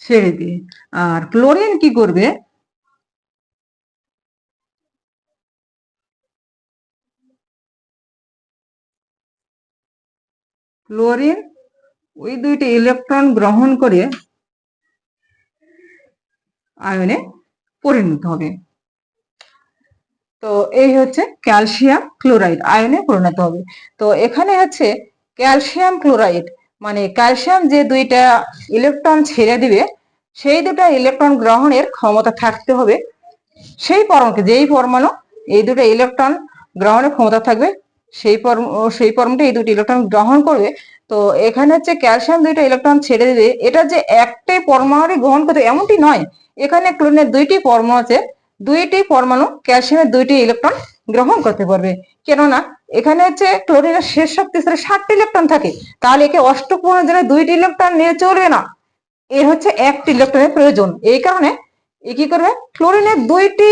ছেড়ে দিয়ে। আর ক্লোরিন কি করবে, ক্লোরিন ওই দুইটি ইলেকট্রন গ্রহণ করে আয়নে পরিণত হবে। তো এই হচ্ছে ক্যালসিয়াম ক্লোরাইড আয়নে পরিণত হবে। তো এখানে হচ্ছে ক্যালসিয়াম ক্লোরাইড মানে ক্যালসিয়াম যে দুইটা ইলেকট্রন ছেড়ে দিবে, সেই দুটা ইলেকট্রন গ্রহণের ক্ষমতা থাকতে হবে সেই পরমাণুকে, যেই পরমাণু এই দুটো ইলেকট্রন গ্রহণের ক্ষমতা থাকবে সেই পরমাণুটা এই দুটো ইলেকট্রন গ্রহণ করবে। তো এখানে হচ্ছে ক্যালসিয়াম দুইটা ইলেকট্রন ছেড়ে দেবে, এটা যে একটাই পরমাণু গ্রহণ করবে এমনটি নয়। এখানে ক্লোরিনের দুইটি পরমাণু আছে, দুইটি পরমাণু ক্যালসিয়ামের দুইটি ইলেকট্রন গ্রহণ করতে পারবে। কেননা এখানে হচ্ছে ক্লোরিনের শেষ শক্তি স্তরে 60টি ইলেকট্রন থাকে, তাহলে একে অষ্টক পূরণের জন্য দুইটি ইলেকট্রন নিয়ে চলবে না, এর হচ্ছে একটি ইলেকট্রনের প্রয়োজন। এই কারণে এ কি করবে, ক্লোরিনের দুইটি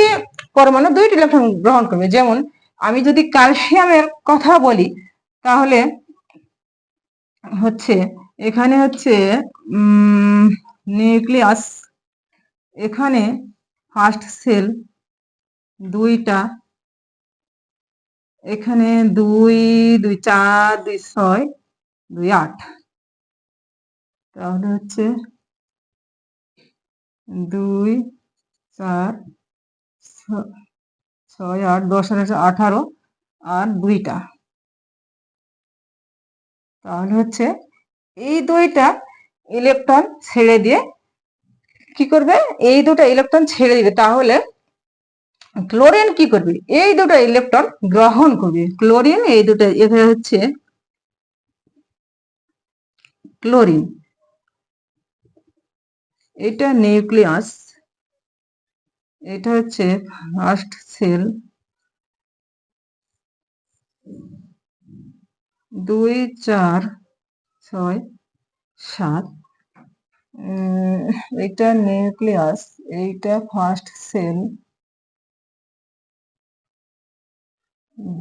পরমাণু দুইটি ইলেকট্রন গ্রহণ করবে। যেমন আমি যদি ক্যালসিয়ামের কথা বলি তাহলে হচ্ছে এখানে হচ্ছে নিউক্লিয়াস, এখানে ফার্স্ট সেল দুইটা, এখানে 2 2 4 2 6 2 8, তাহলে হচ্ছে 2 4 6 8 10 18 আর দুইটা, তাহলে হচ্ছে এই দুইটা ইলেকট্রন ছেড়ে দিয়ে কি করবে, এই দুটো ইলেকট্রন ছেড়ে দিবে। তাহলে ক্লোরিন কি করবে, এই দুটো ইলেকট্রন গ্রহণ করবে। ক্লোরিন এই দুটো, এখানে হচ্ছে ক্লোরিন, এটা নিউক্লিয়াস, এটা হচ্ছে ফার্স্ট সেল, 2 4 6 7, এটা নিউক্লিয়াস, এইটা ফার্স্ট সেল,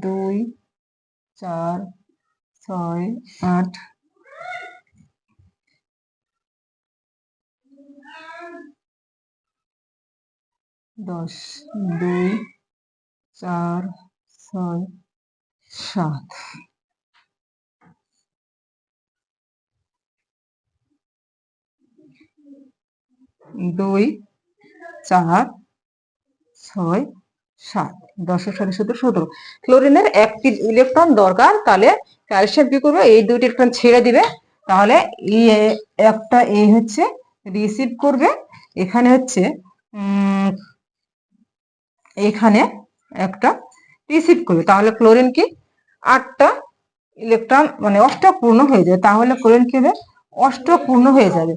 2 4 6 8, 10 2 4 6 7, 2 4 6 7, 10 7 17। ক্লোরিনের একটি ইলেকট্রন দরকার, তাহলে ক্যালসিয়াম কি করবে, এই দুইটি ইলেকট্রন ছেড়ে দিবে। তাহলে এই একটা এই হচ্ছে রিসিভ করবে, এখানে হচ্ছে এখানে একটা রিসিভ করবে। তাহলে ক্লোরিন কি 8টা ইলেকট্রন মানে অষ্টক পূর্ণ হয়ে যাবে। তাহলে ক্লোরিন কি হবে, অষ্টক পূর্ণ হয়ে যাবে।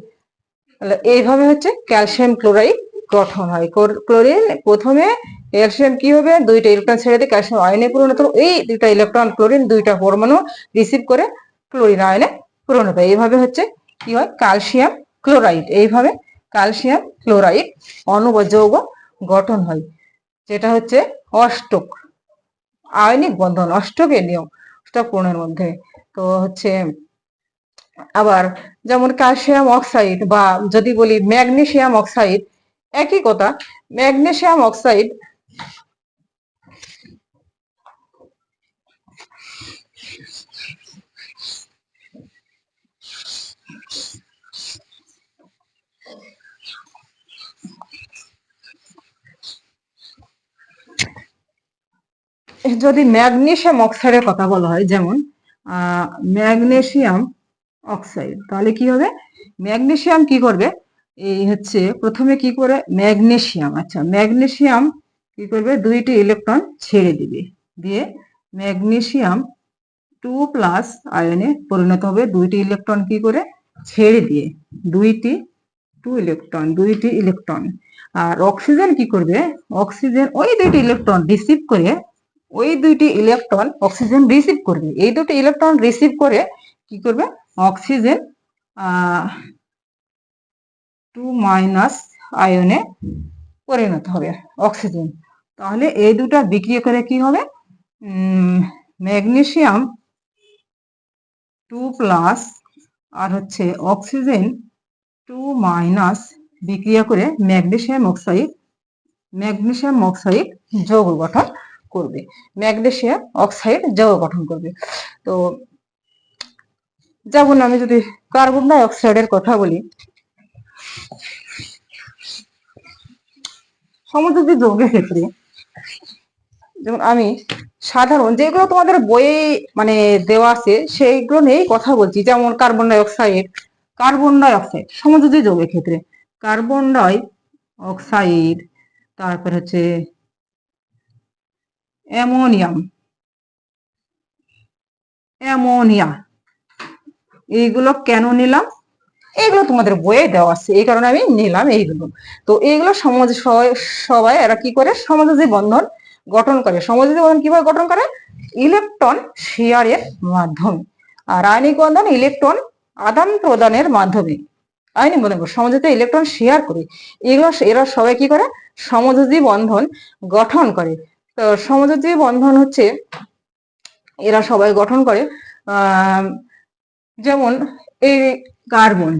তাহলে এইভাবে হচ্ছে ক্যালসিয়াম ক্লোরাইড গঠন হয়। ক্লোরিন প্রথমে ক্যালসিয়াম কি হবে, দুইটা ইলেকট্রন ছেড়ে দিয়ে ক্যালসিয়াম আয়নে পরিণত হবে, এই দুইটা ইলেকট্রন ক্লোরিন দুইটা পরমাণু রিসিভ করে ক্লোরিন আয়নে পরিণত হয়। এইভাবে হচ্ছে কি হয়, ক্যালসিয়াম ক্লোরাইড, এইভাবে ক্যালসিয়াম ক্লোরাইড অণু বা যৌগ গঠন হয়, যেটা হচ্ছে অষ্টক আয়নিক বন্ধন, অষ্টকের নিয়ম, অষ্টক পূর্ণের মধ্যে। তো হচ্ছে আবার যেমন ক্যালসিয়াম অক্সাইড বা যদি বলি ম্যাগনেসিয়াম অক্সাইড, একই কথা। ম্যাগনেসিয়াম অক্সাইড যদি ম্যাগনেসিয়াম অক্সাইডের কথা বলা হয়, যেমন ম্যাগনেসিয়াম অক্সাইড, তাহলে কি হবে, ম্যাগনেসিয়াম কি করবে, এই হচ্ছে প্রথমে কি করে ম্যাগনেসিয়াম, আচ্ছা ম্যাগনেসিয়াম কি করবে, দুইটি ইলেকট্রন ছেড়ে দিবে, দিয়ে ম্যাগনেসিয়াম 2+ আয়নে পরিণত হবে, দুইটি ইলেকট্রন কি করে ছেড়ে দিয়ে, দুইটি ইলেকট্রন। আর অক্সিজেন কি করবে, অক্সিজেন ওই দুইটি ইলেকট্রন রিসিভ করে, অক্সিজেন রিসিভ করবে, এই দুটি ইলেকট্রন রিসিভ করে কি করবে, অক্সিজেন 2- আয়নে পরিণত হবে অক্সিজেন। তাহলে এই দুটা বিক্রিয়া করে কি হবে, ম্যাগনেসিয়াম 2+ আর হচ্ছে অক্সিজেন 2- বিক্রিয়া করে ম্যাগনেসিয়াম অক্সাইড যৌগ গঠন করবে, তো যেমন আমি যদি কার্বন ডাই অক্সাইডের কথা বলি, সমযোজী যৌগের ক্ষেত্রে যেমন আমি সাধারণ যেগুলো তোমাদের বইয়ে মানে দেওয়া আছে সেইগুলো নিয়েই কথা বলছি, যেমন কার্বন ডাই অক্সাইড সমযোজী যৌগের ক্ষেত্রে কার্বন ডাই অক্সাইড, তারপর হচ্ছে অ্যামোনিয়া, এইগুলো কেন নিলাম, এগুলো তোমাদের বইয়ে দেওয়া আছে, এই কারণে আমি নিলাম এইগুলো। তো এইগুলো সবাই এরা কি করে, সমযোজী বন্ধন গঠন করে। সমযোজী বন্ধন কিভাবে গঠন করে, ইলেকট্রন শেয়ারের মাধ্যমে, আর আয়নিক বন্ধন ইলেকট্রন আদান প্রদানের মাধ্যমে। আয়নিক বন্ধন সমযোজী ইলেকট্রন শেয়ার করে, এরা সবাই কি করে, সমযোজী বন্ধন গঠন করে। তো সমযোজী বন্ধন হচ্ছে এরা সবাই গঠন করে, যেমন এই কার্বন,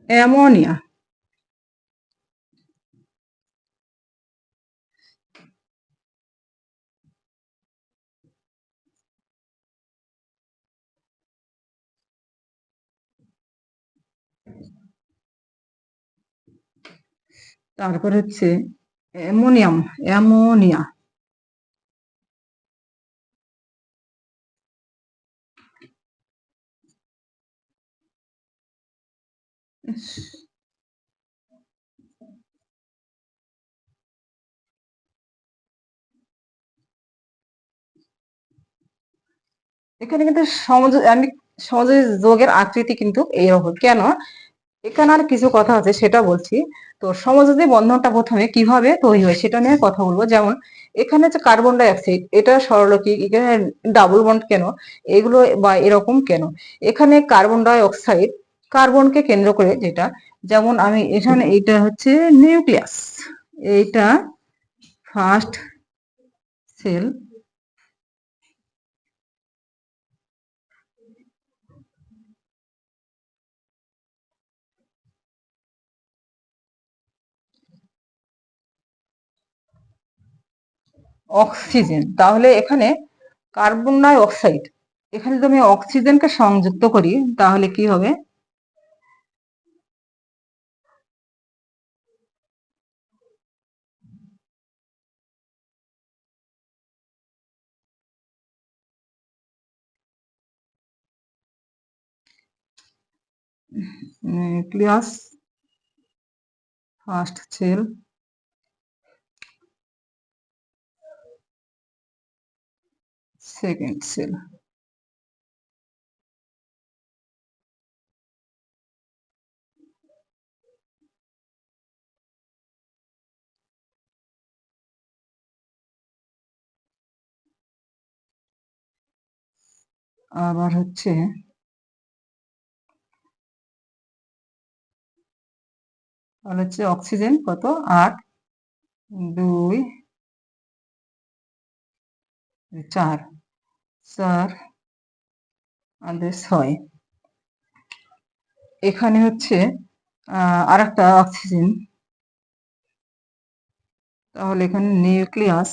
অ্যামোনিয়া, তারপর হচ্ছে অ্যামোনিয়া, এখানে কিন্তু সমযোজী যোগের আকৃতি কিন্তু এইরকম কেন, এখানে আর কিছু কথা আছে সেটা বলছি। তো সমযোজী বন্ধনটা প্রথমে কিভাবে তৈরি হয় সেটা নিয়ে কথা বলবো। যেমন এখানে যে কার্বন ডাই অক্সাইড, এটা সরলরৈখিক, এখানে ডাবল বন্ড কেন, এগুলো বা এরকম কেন, এখানে কার্বন ডাই অক্সাইড কার্বনকে কেন্দ্র করে যেটা, যেমন আমি এখানে এটা হচ্ছে নিউক্লিয়াস, এইটা ফার্স্ট সেল, অক্সিজেন। তাহলে এখানে কার্বন ডাই অক্সাইড, এখানে যদি আমি অক্সিজেনকে সংযুক্ত করি তাহলে কি হবে, nucleus first cell, second cell. আবার হচ্ছে তাহলে হচ্ছে অক্সিজেন কত 8, 2, 4, 4 আর 6, এখানে হচ্ছে আর একটা অক্সিজেন, তাহলে এখানে নিউক্লিয়াস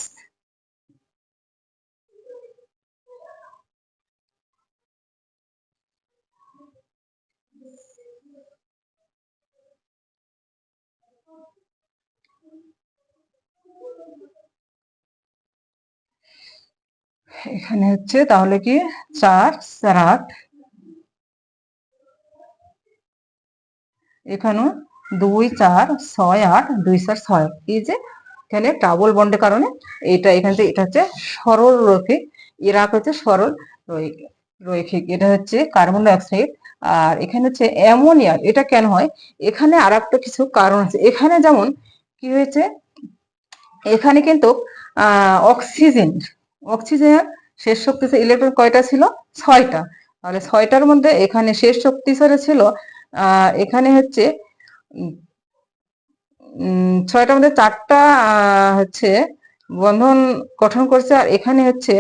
এখানে হচ্ছে তাহলে কি 4, 4, 8, এখানেও 2, 4, 6, 8, 2, 4, 6, এই যে এখানে ডাবল বন্ডের কারণে এটা এখান থেকে এটা হচ্ছে সরল রৈখিক, ইরাক হচ্ছে সরল রৈখিক, এটা হচ্ছে কার্বন ডাই অক্সাইড। আর এখানে হচ্ছে অ্যামোনিয়া, এটা কেন হয়, এখানে আর একটা কিছু কারণ আছে। এখানে যেমন কি হয়েছে, এখানে কিন্তু অক্সিজেন অক্সিজেনের শেষ শক্তি ইলেকট্রন কয়টা ছিল, 6টা। তাহলে 6টার মধ্যে এখানে শেষ শক্তি ছিল এখানে হচ্ছে 6টার মধ্যে 4টা হচ্ছে বন্ধন গঠন করছে, আর এখানে হচ্ছে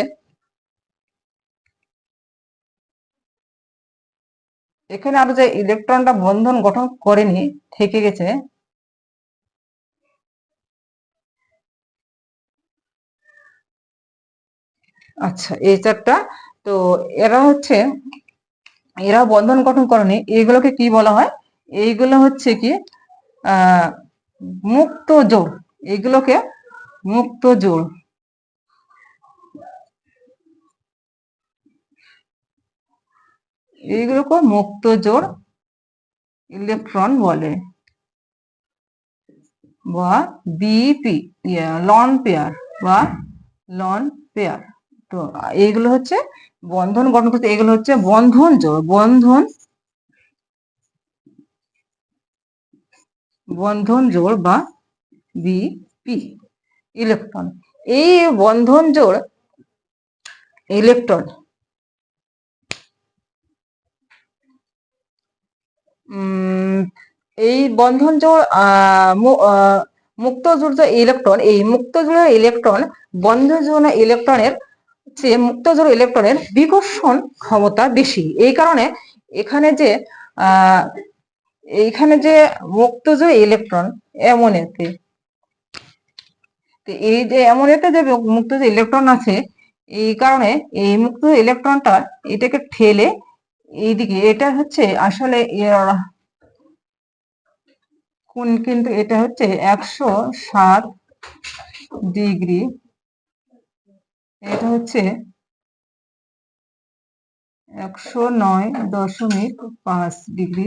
এখানে আরো যে ইলেকট্রনটা বন্ধন গঠন করেনি থেকে গেছে, আচ্ছা এই 4টা, তো এরা বন্ধন গঠন করেনি, এইগুলোকে কি বলা হয়, এইগুলো হচ্ছে কি মুক্ত জোড়, এইগুলোকে মুক্ত জোড়। এইগুলোকে মুক্ত জোড় ইলেকট্রন বলে, বা বিপি লন পেয়ার বা লন পেয়ার। তো এইগুলো হচ্ছে বন্ধন গঠন করতে, এগুলো হচ্ছে বন্ধন জোড়, বন্ধন জোড় বা বিপি ইলেকট্রন। এই বন্ধন জোড় ইলেকট্রন এই বন্ধন জোড় মুক্ত জোড় যে ইলেকট্রন, এই মুক্ত জোড়ের ইলেকট্রন বন্ধন জোড় ইলেকট্রনের চেয়ে মুক্ত জোড় ইলেকট্রনের বিকর্ষণ ক্ষমতা বেশি। এই কারণে এখানে যে এইখানে যে মুক্ত জোড় ইলেকট্রন অ্যামোনিয়াতে, এই যে অ্যামোনিয়াতে যে মুক্ত যে ইলেকট্রন আছে, এই কারণে এই মুক্ত ইলেকট্রনটা এটাকে ঠেলে এইদিকে, এটা হচ্ছে আসলে কিন্তু এটা হচ্ছে 107 ডিগ্রি, এটা হচ্ছে 109.5 ডিগ্রি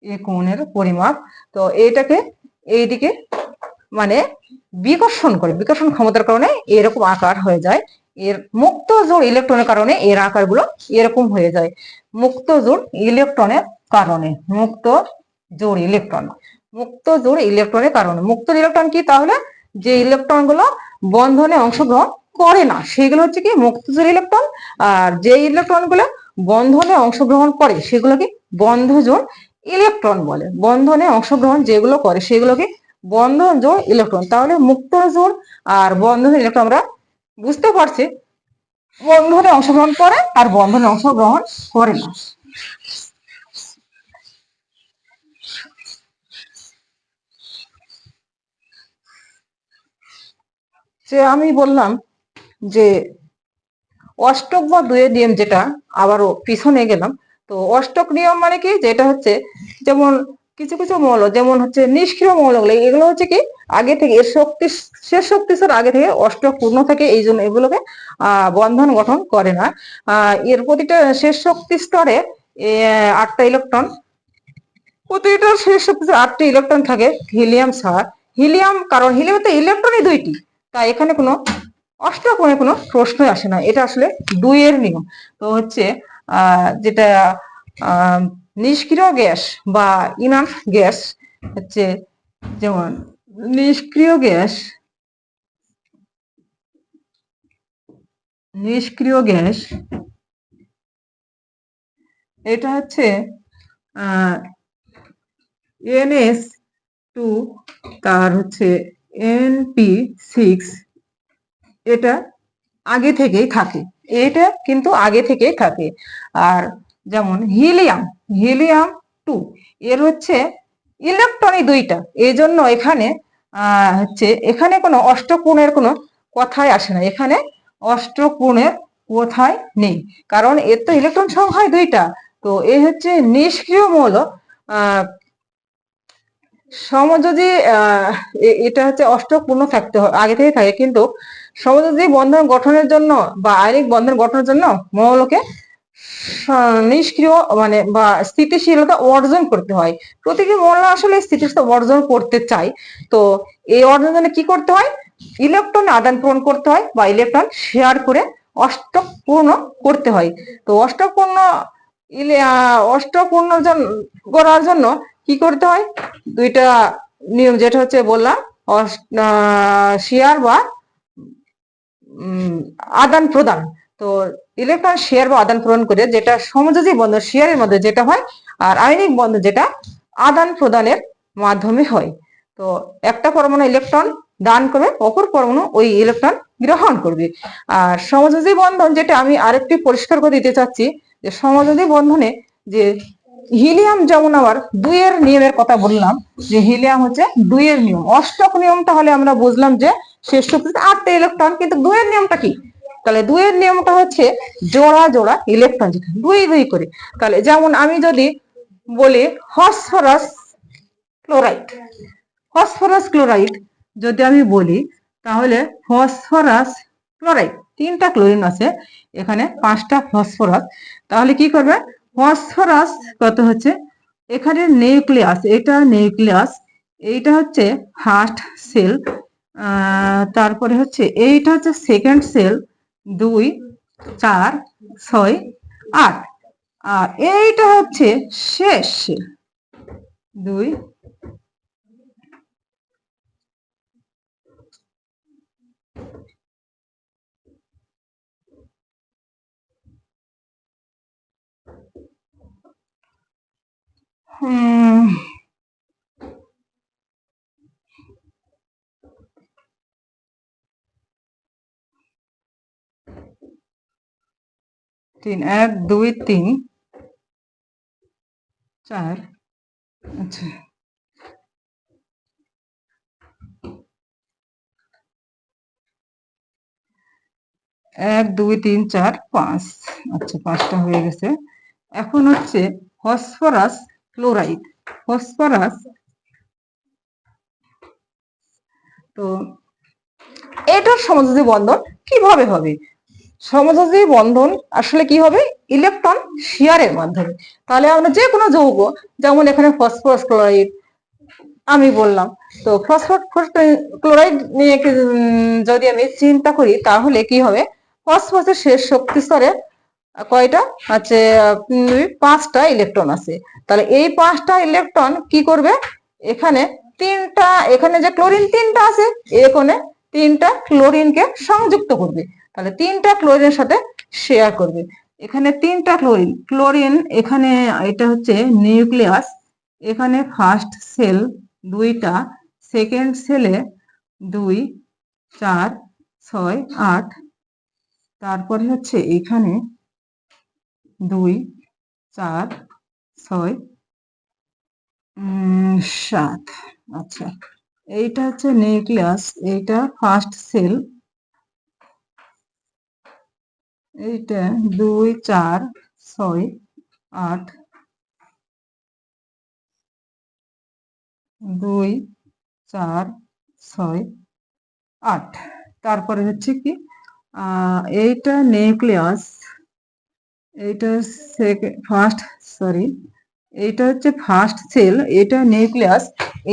এ কোণের পরিমাপ। তো এটাকে এইদিকে মানে বিকর্ষণ করে, বিকর্ষণ ক্ষমতার কারণে এরকম আকার হয়ে যায়। এর মুক্ত জোড় ইলেকট্রনের কারণে এর আকারগুলো এরকম হয়ে যায়, মুক্ত জোড় ইলেকট্রনের কারণে, মুক্ত জোড় ইলেকট্রনের কারণে। মুক্ত ইলেকট্রন কি, তাহলে যে ইলেকট্রন গুলো বন্ধনে অংশগ্রহণ করে না সেগুলো হচ্ছে কি মুক্ত জোড় ইলেকট্রন, আর যে ইলেকট্রন গুলো বন্ধনে অংশগ্রহণ করে সেগুলোকে বন্ধ জোড় ইলেকট্রন বলে। বন্ধনে অংশগ্রহণ যেগুলো করে সেগুলোকে বন্ধন জোড় ইলেকট্রন। তাহলে মুক্ত জোড় আর বন্ধন ইলেকট্রন আমরা বুঝতে পারছি, বন্ধনে অংশগ্রহণ করে আর বন্ধনে অংশগ্রহণ করে না। যে আমি বললাম যে অষ্টক বা দুয়ের নিয়ম, যেটা আবারও পিছনে গেলাম, তো অষ্টক নিয়ম মানে কি, যেটা হচ্ছে যেমন কিছু কিছু মৌল, যেমন হচ্ছে নিষ্ক্রিয় মৌলগুলো, এগুলো হচ্ছে কি আগে থেকে এর শক্তি শেষ শক্তি স্তর আগে থেকে অষ্টক পূর্ণ থাকে, এই জন্য এগুলোকে বন্ধন গঠন করে না। এর প্রতিটা শেষ শক্তি স্তরে 8টা ইলেকট্রন, প্রতিটা শেষ শক্তি স্তরে 8টি ইলেকট্রন থাকে হিলিয়াম ছাড়া। হিলিয়াম, কারণ হিলিয়ামে ইলেকট্রনই 2টি, তাই এখানে কোনো অষ্টকোণে কোনো প্রশ্নই আসে না, এটা আসলে দুইয়ের নিয়ম। তো হচ্ছে যেটা নিষ্ক্রিয় গ্যাস বা ইনার্ট গ্যাস হচ্ছে, যেমন নিষ্ক্রিয় গ্যাস এটা হচ্ছে NH2, তার হচ্ছে NP6, এটা আগে থেকেই থাকে, এটা কিন্তু আগে থেকেই থাকে। আর যেমন হিলিয়াম 2, এর হচ্ছে ইলেকট্রনই 2টা, এই জন্য এখানে হচ্ছে এখানে কোনো অষ্টকোণের কোনো কথাই আসে না, এখানে অষ্টকোণের কথাই নেই, কারণ এর তো ইলেকট্রন সংখ্যা 2টা। তো এই হচ্ছে নিষ্ক্রিয় মৌল সমযোজী, এটা হচ্ছে অষ্টক পূর্ণ থাকতে হয়, আগে থেকে থাকে, কিন্তু সমযোজী বন্ধন গঠনের জন্য বা আয়নিক বন্ধন গঠনের জন্য মৌলকে নিষ্ক্রিয় মানে বা স্থিতিশীলতা অর্জন করতে হয়। প্রতিটি মৌল আসলে স্থিতিশীলতা অর্জন করতে চায়। তো এই অর্জনের জন্য কি করতে হয়? ইলেকট্রন আদান প্রদান করতে হয় বা ইলেকট্রন শেয়ার করে অষ্টক পূর্ণ করতে হয়। তো অষ্টক পূর্ণ করার জন্য কি করতে হয়? দুইটা নিয়ম, যেটা হচ্ছে বললাম শেয়ার বা আদান প্রদান। তো ইলেকট্রন শেয়ার বা আদান প্রদান করে যেটা সমযোজী বন্ধন শেয়ারের মধ্যে যেটা হয়, আর আয়নিক বন্ধন যেটা আদান প্রদানের মাধ্যমে হয়। তো একটা পরমাণু ইলেকট্রন দান করবে, অপর পরমাণু ওই ইলেকট্রন গ্রহণ করবে। আর সমযোজী বন্ধন যেটা আমি আরেকটি পরিষ্কার করে দিতে চাচ্ছি, যে সমযোজী বন্ধনে যে হিলিয়াম, যেমন আবার দুইয়ের নিয়মের কথা বললাম, যে হিলিয়াম হচ্ছে দুইয়ের নিয়ম, অষ্টক নিয়ম। তাহলে আমরা বুঝলাম যে শেষ শক্তিতে 8টা ইলেকট্রন, কিন্তু দুইয়ের নিয়মটা কি? তাহলে দুইয়ের নিয়মটা হচ্ছে জোড়া জোড়া ইলেকট্রন, যেটা দুই দুই করে। তাহলে যেমন আমি যদি বলি ফসফরাস ক্লোরাইড, ফসফরাস ক্লোরাইড যদি আমি বলি, তাহলে ফসফরাস ক্লোরাইড 3টা ক্লোরিন আছে, এখানে 5টা ফসফরাস। তাহলে কি করবে? ফসফরাস কত হচ্ছে, এখানে নিউক্লিয়াস, এটা নিউক্লিয়াস, এইটা হচ্ছে ফার্স্ট সেল, তারপরে হচ্ছে এইটা হচ্ছে সেকেন্ড সেল, 2 4 6 8, আর এইটা হচ্ছে শেষ সেল, 2 3 1 2 3 4, আচ্ছা 1 2 3 4 5, আচ্ছা 5টা হয়ে গেছে। এখন হচ্ছে ফসফরাস ক্লোরাইড, ফসফরাস, তো এটার সমযোজী বন্ধন কিভাবে হবে? সমযোজী বন্ধন আসলে কি হবে? ইলেকট্রন শেয়ারের মাধ্যমে। তাহলে আমরা যে কোনো যৌগ, যেমন এখানে ফসফরাস ক্লোরাইড আমি বললাম, তো ফসফরাস ক্লোরাইড নিয়ে যদি আমি চিন্তা করি, তাহলে কি হবে? ফসফরাসের শেষ শক্তি স্তরে কয়টা আছে? 5টা ইলেকট্রন আছে। তাহলে এই 5টা ইলেকট্রন কি করবে? এখানে 3টা, এখানে যে ক্লোরিন 3টা আছে, এখানে 3টা ক্লোরিনকে সংযুক্ত করবে। তাহলে 3টা ক্লোরিনের সাথে শেয়ার করবে। এখানে 3টা ক্লোরিন, ক্লোরিন এখানে, এটা হচ্ছে নিউক্লিয়াস, এখানে ফার্স্ট সেল 2টা, সেকেন্ড সেলে 2 4 6 8, তারপরে হচ্ছে এখানে 2 4 6 7, আচ্ছা এইটা হচ্ছে নিউক্লিয়াস, এইটা ফার্স্ট সেল, এইটা 2 4 6 8, 2 4 6 8, তারপরে হচ্ছে কি এইটা নিউক্লিয়াস, এইটা ফার্স্ট, সরি, এইটা হচ্ছে ফার্স্ট সেল, এটা নিউক্লিয়াস,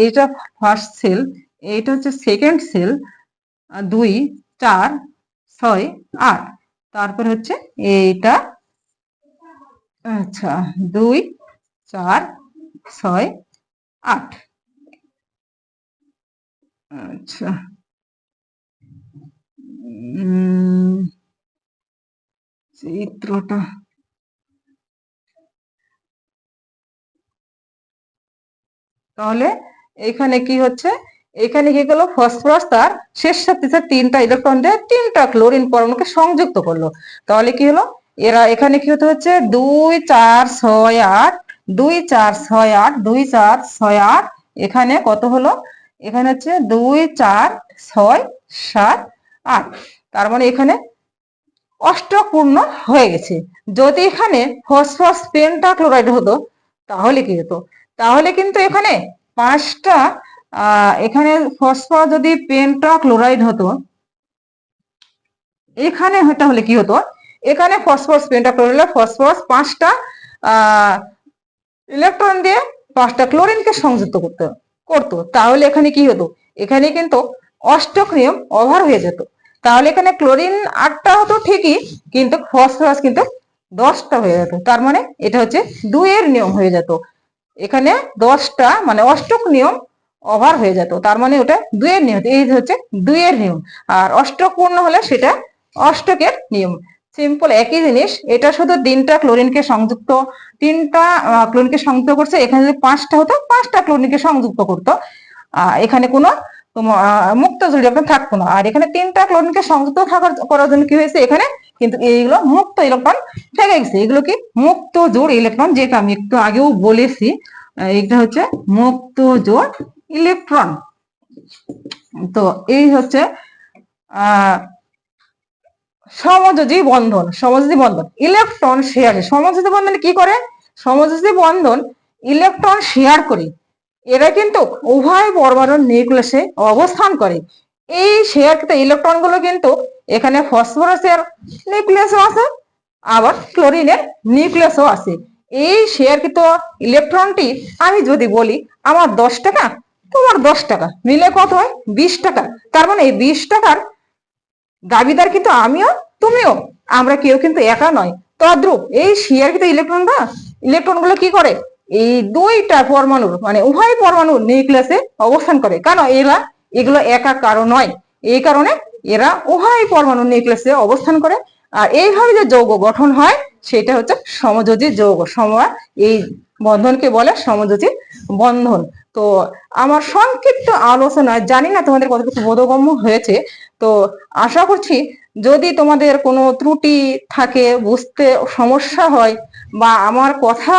এইটা ফার্স্ট সেল, এইটা হচ্ছে সেকেন্ড সেল, 2 4 6 8, তারপর হচ্ছে এইটা, আচ্ছা 2 4 6 8, আচ্ছা চিত্রটা, তাহলে এখানে কি হচ্ছে? এখানে কি করলো? ফসফরাস তার শেষ সাথে 3টা ইলেকট্রন দিয়ে 3টা ক্লোরিন পরমাণুকে সংযুক্ত করলো। তাহলে কি হলো? এরা এখানে কি হতে হচ্ছে? 2 4 6 8, 2 4 6 8, 2 4 6 8, এখানে কত হলো? এখানে হচ্ছে 2 4 6 7 8, তার মানে এখানে অষ্টপূর্ণ হয়ে গেছে। যদি এখানে ফসফরাস পেন্টাক্লোরাইড হতো, তাহলে কি হতো? তাহলে কিন্তু এখানে 5টা, এখানে ফসফরাস যদি পেন্টাক্লোরাইড হতো, এখানে তাহলে কি হতো? এখানে ফসফরাস পেন্টাক্লোরাইড ফসফরাস 5টা ইলেকট্রন দিয়ে 5টা ক্লোরিনকে সংযুক্ত করতো, তাহলে এখানে কি হতো, এখানে কিন্তু অষ্টক নিয়ম ওভার হয়ে যেত। তাহলে এখানে ক্লোরিন 8টা হতো ঠিকই, কিন্তু ফসফরাস কিন্তু 10টা হয়ে যেত। তার মানে এটা হচ্ছে 2 এর নিয়ম হয়ে যেত। এখানে 10টা মানে অষ্টক নিয়ম ওভার হয়ে যেত, তার মানে ওটা 2 এর নিয়ম। এই হচ্ছে 2 এর নিয়ম। আর অষ্টক পূর্ণ হলে সেটা অষ্টকের নিয়ম। সিম্পল একই জিনিস। এটা শুধু 3টা ক্লোরিনকে সংযুক্ত, 3টা ক্লোরিনকে সংযুক্ত করছে। এখানে যদি 5টা হতো 5টা ক্লোরিনকে সংযুক্ত করতো, এখানে কোনো মুক্ত জোড় ইলেকট্রন থাকতো না। আর এখানে 3টা ক্লোরিনকে সংযুক্ত করার জন্য কি হয়েছে, এখানে কিন্তু এইগুলো মুক্ত ইলেকট্রন থেকে গেছে। এগুলো কি মুক্ত জোড় ইলেকট্রন, যেটা আমি একটু আগেও বলেছি। এটা হচ্ছে মুক্ত জোড় ইলেকট্রন। তো এই হচ্ছে সমযোজী বন্ধন। সমযোজী বন্ধন ইলেকট্রন শেয়ার। সমযোজী বন্ধন কি করে, সমযোজী বন্ধন ইলেকট্রন শেয়ার করে। এরা কিন্তু উভয় পরমাণুর নিউক্লিয়াসে অবস্থান করে। এই শেয়ারকৃত ইলেকট্রন গুলো কিন্তু এখানে ফসফরাসের নিউক্লিয়াসও আছে, আবার ক্লোরিনের নিউক্লিয়াসও আছে। এই শেয়ারকৃত ইলেকট্রনটি আমি যদি বলি আমার 10 টাকা, তোমার 10 টাকা, মিলে কত হয়, 20 টাকা। তার মানে এই 20 টাকার দাবিদার কিন্তু আমিও তুমিও, আমরা কেউ কিন্তু একা নয়। তদ্রূপ এই শেয়ারকৃত ইলেকট্রন গুলো কি করে, এই 2টা পরমাণুর মানে উভয় পরমাণুর নিউক্লিয়াসে অবস্থান করে। কেন, এগুলো একা কারো নয়, এই কারণে এরা উভয় পরমাণুর নিউক্লিয়াসে অবস্থান করে। আর এইভাবে যে যৌগ গঠন হয় সেটা হচ্ছে সমযোজী যৌগ। এই বন্ধনকে বলে সমযোজী বন্ধন। তো আমার সংক্ষিপ্ত আলোচনা, জানি না তোমাদের কতটুকু বোধগম্য হয়েছে। তো আশা করছি যদি তোমাদের কোনো ত্রুটি থাকে, বুঝতে সমস্যা হয়, বা আমার কথা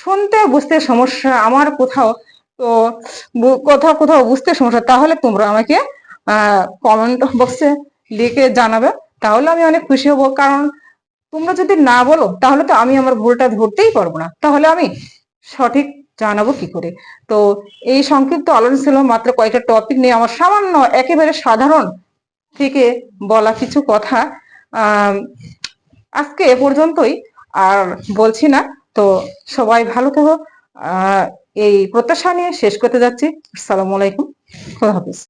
শুনতে বুঝতে সমস্যা, আমার কোথাও তো কোথাও কোথাও বুঝতে সমস্যা, তাহলে তোমরা আমাকে কমেন্ট বক্সে লিখে জানাবে। তাহলে আমি অনেক খুশি হব। কারণ তোমরা যদি না বলো তাহলে তো আমি আমার ভুলটা ধরতেই পারবো না, তাহলে আমি সঠিক জানাবো কি করে। তো এই সংক্ষিপ্ত আলোচনা ছিল মাত্র কয়েকটা টপিক নিয়ে আমার সামান্য একেবারে সাধারণ থেকে বলা কিছু কথা। আজকে এ পর্যন্তই, আর বলছি না। তো সবাই ভালো থেকো, এই প্রত্যাশা নিয়ে শেষ করতে যাচ্ছি। আসসালামু আলাইকুম, খোদা হাফিজ।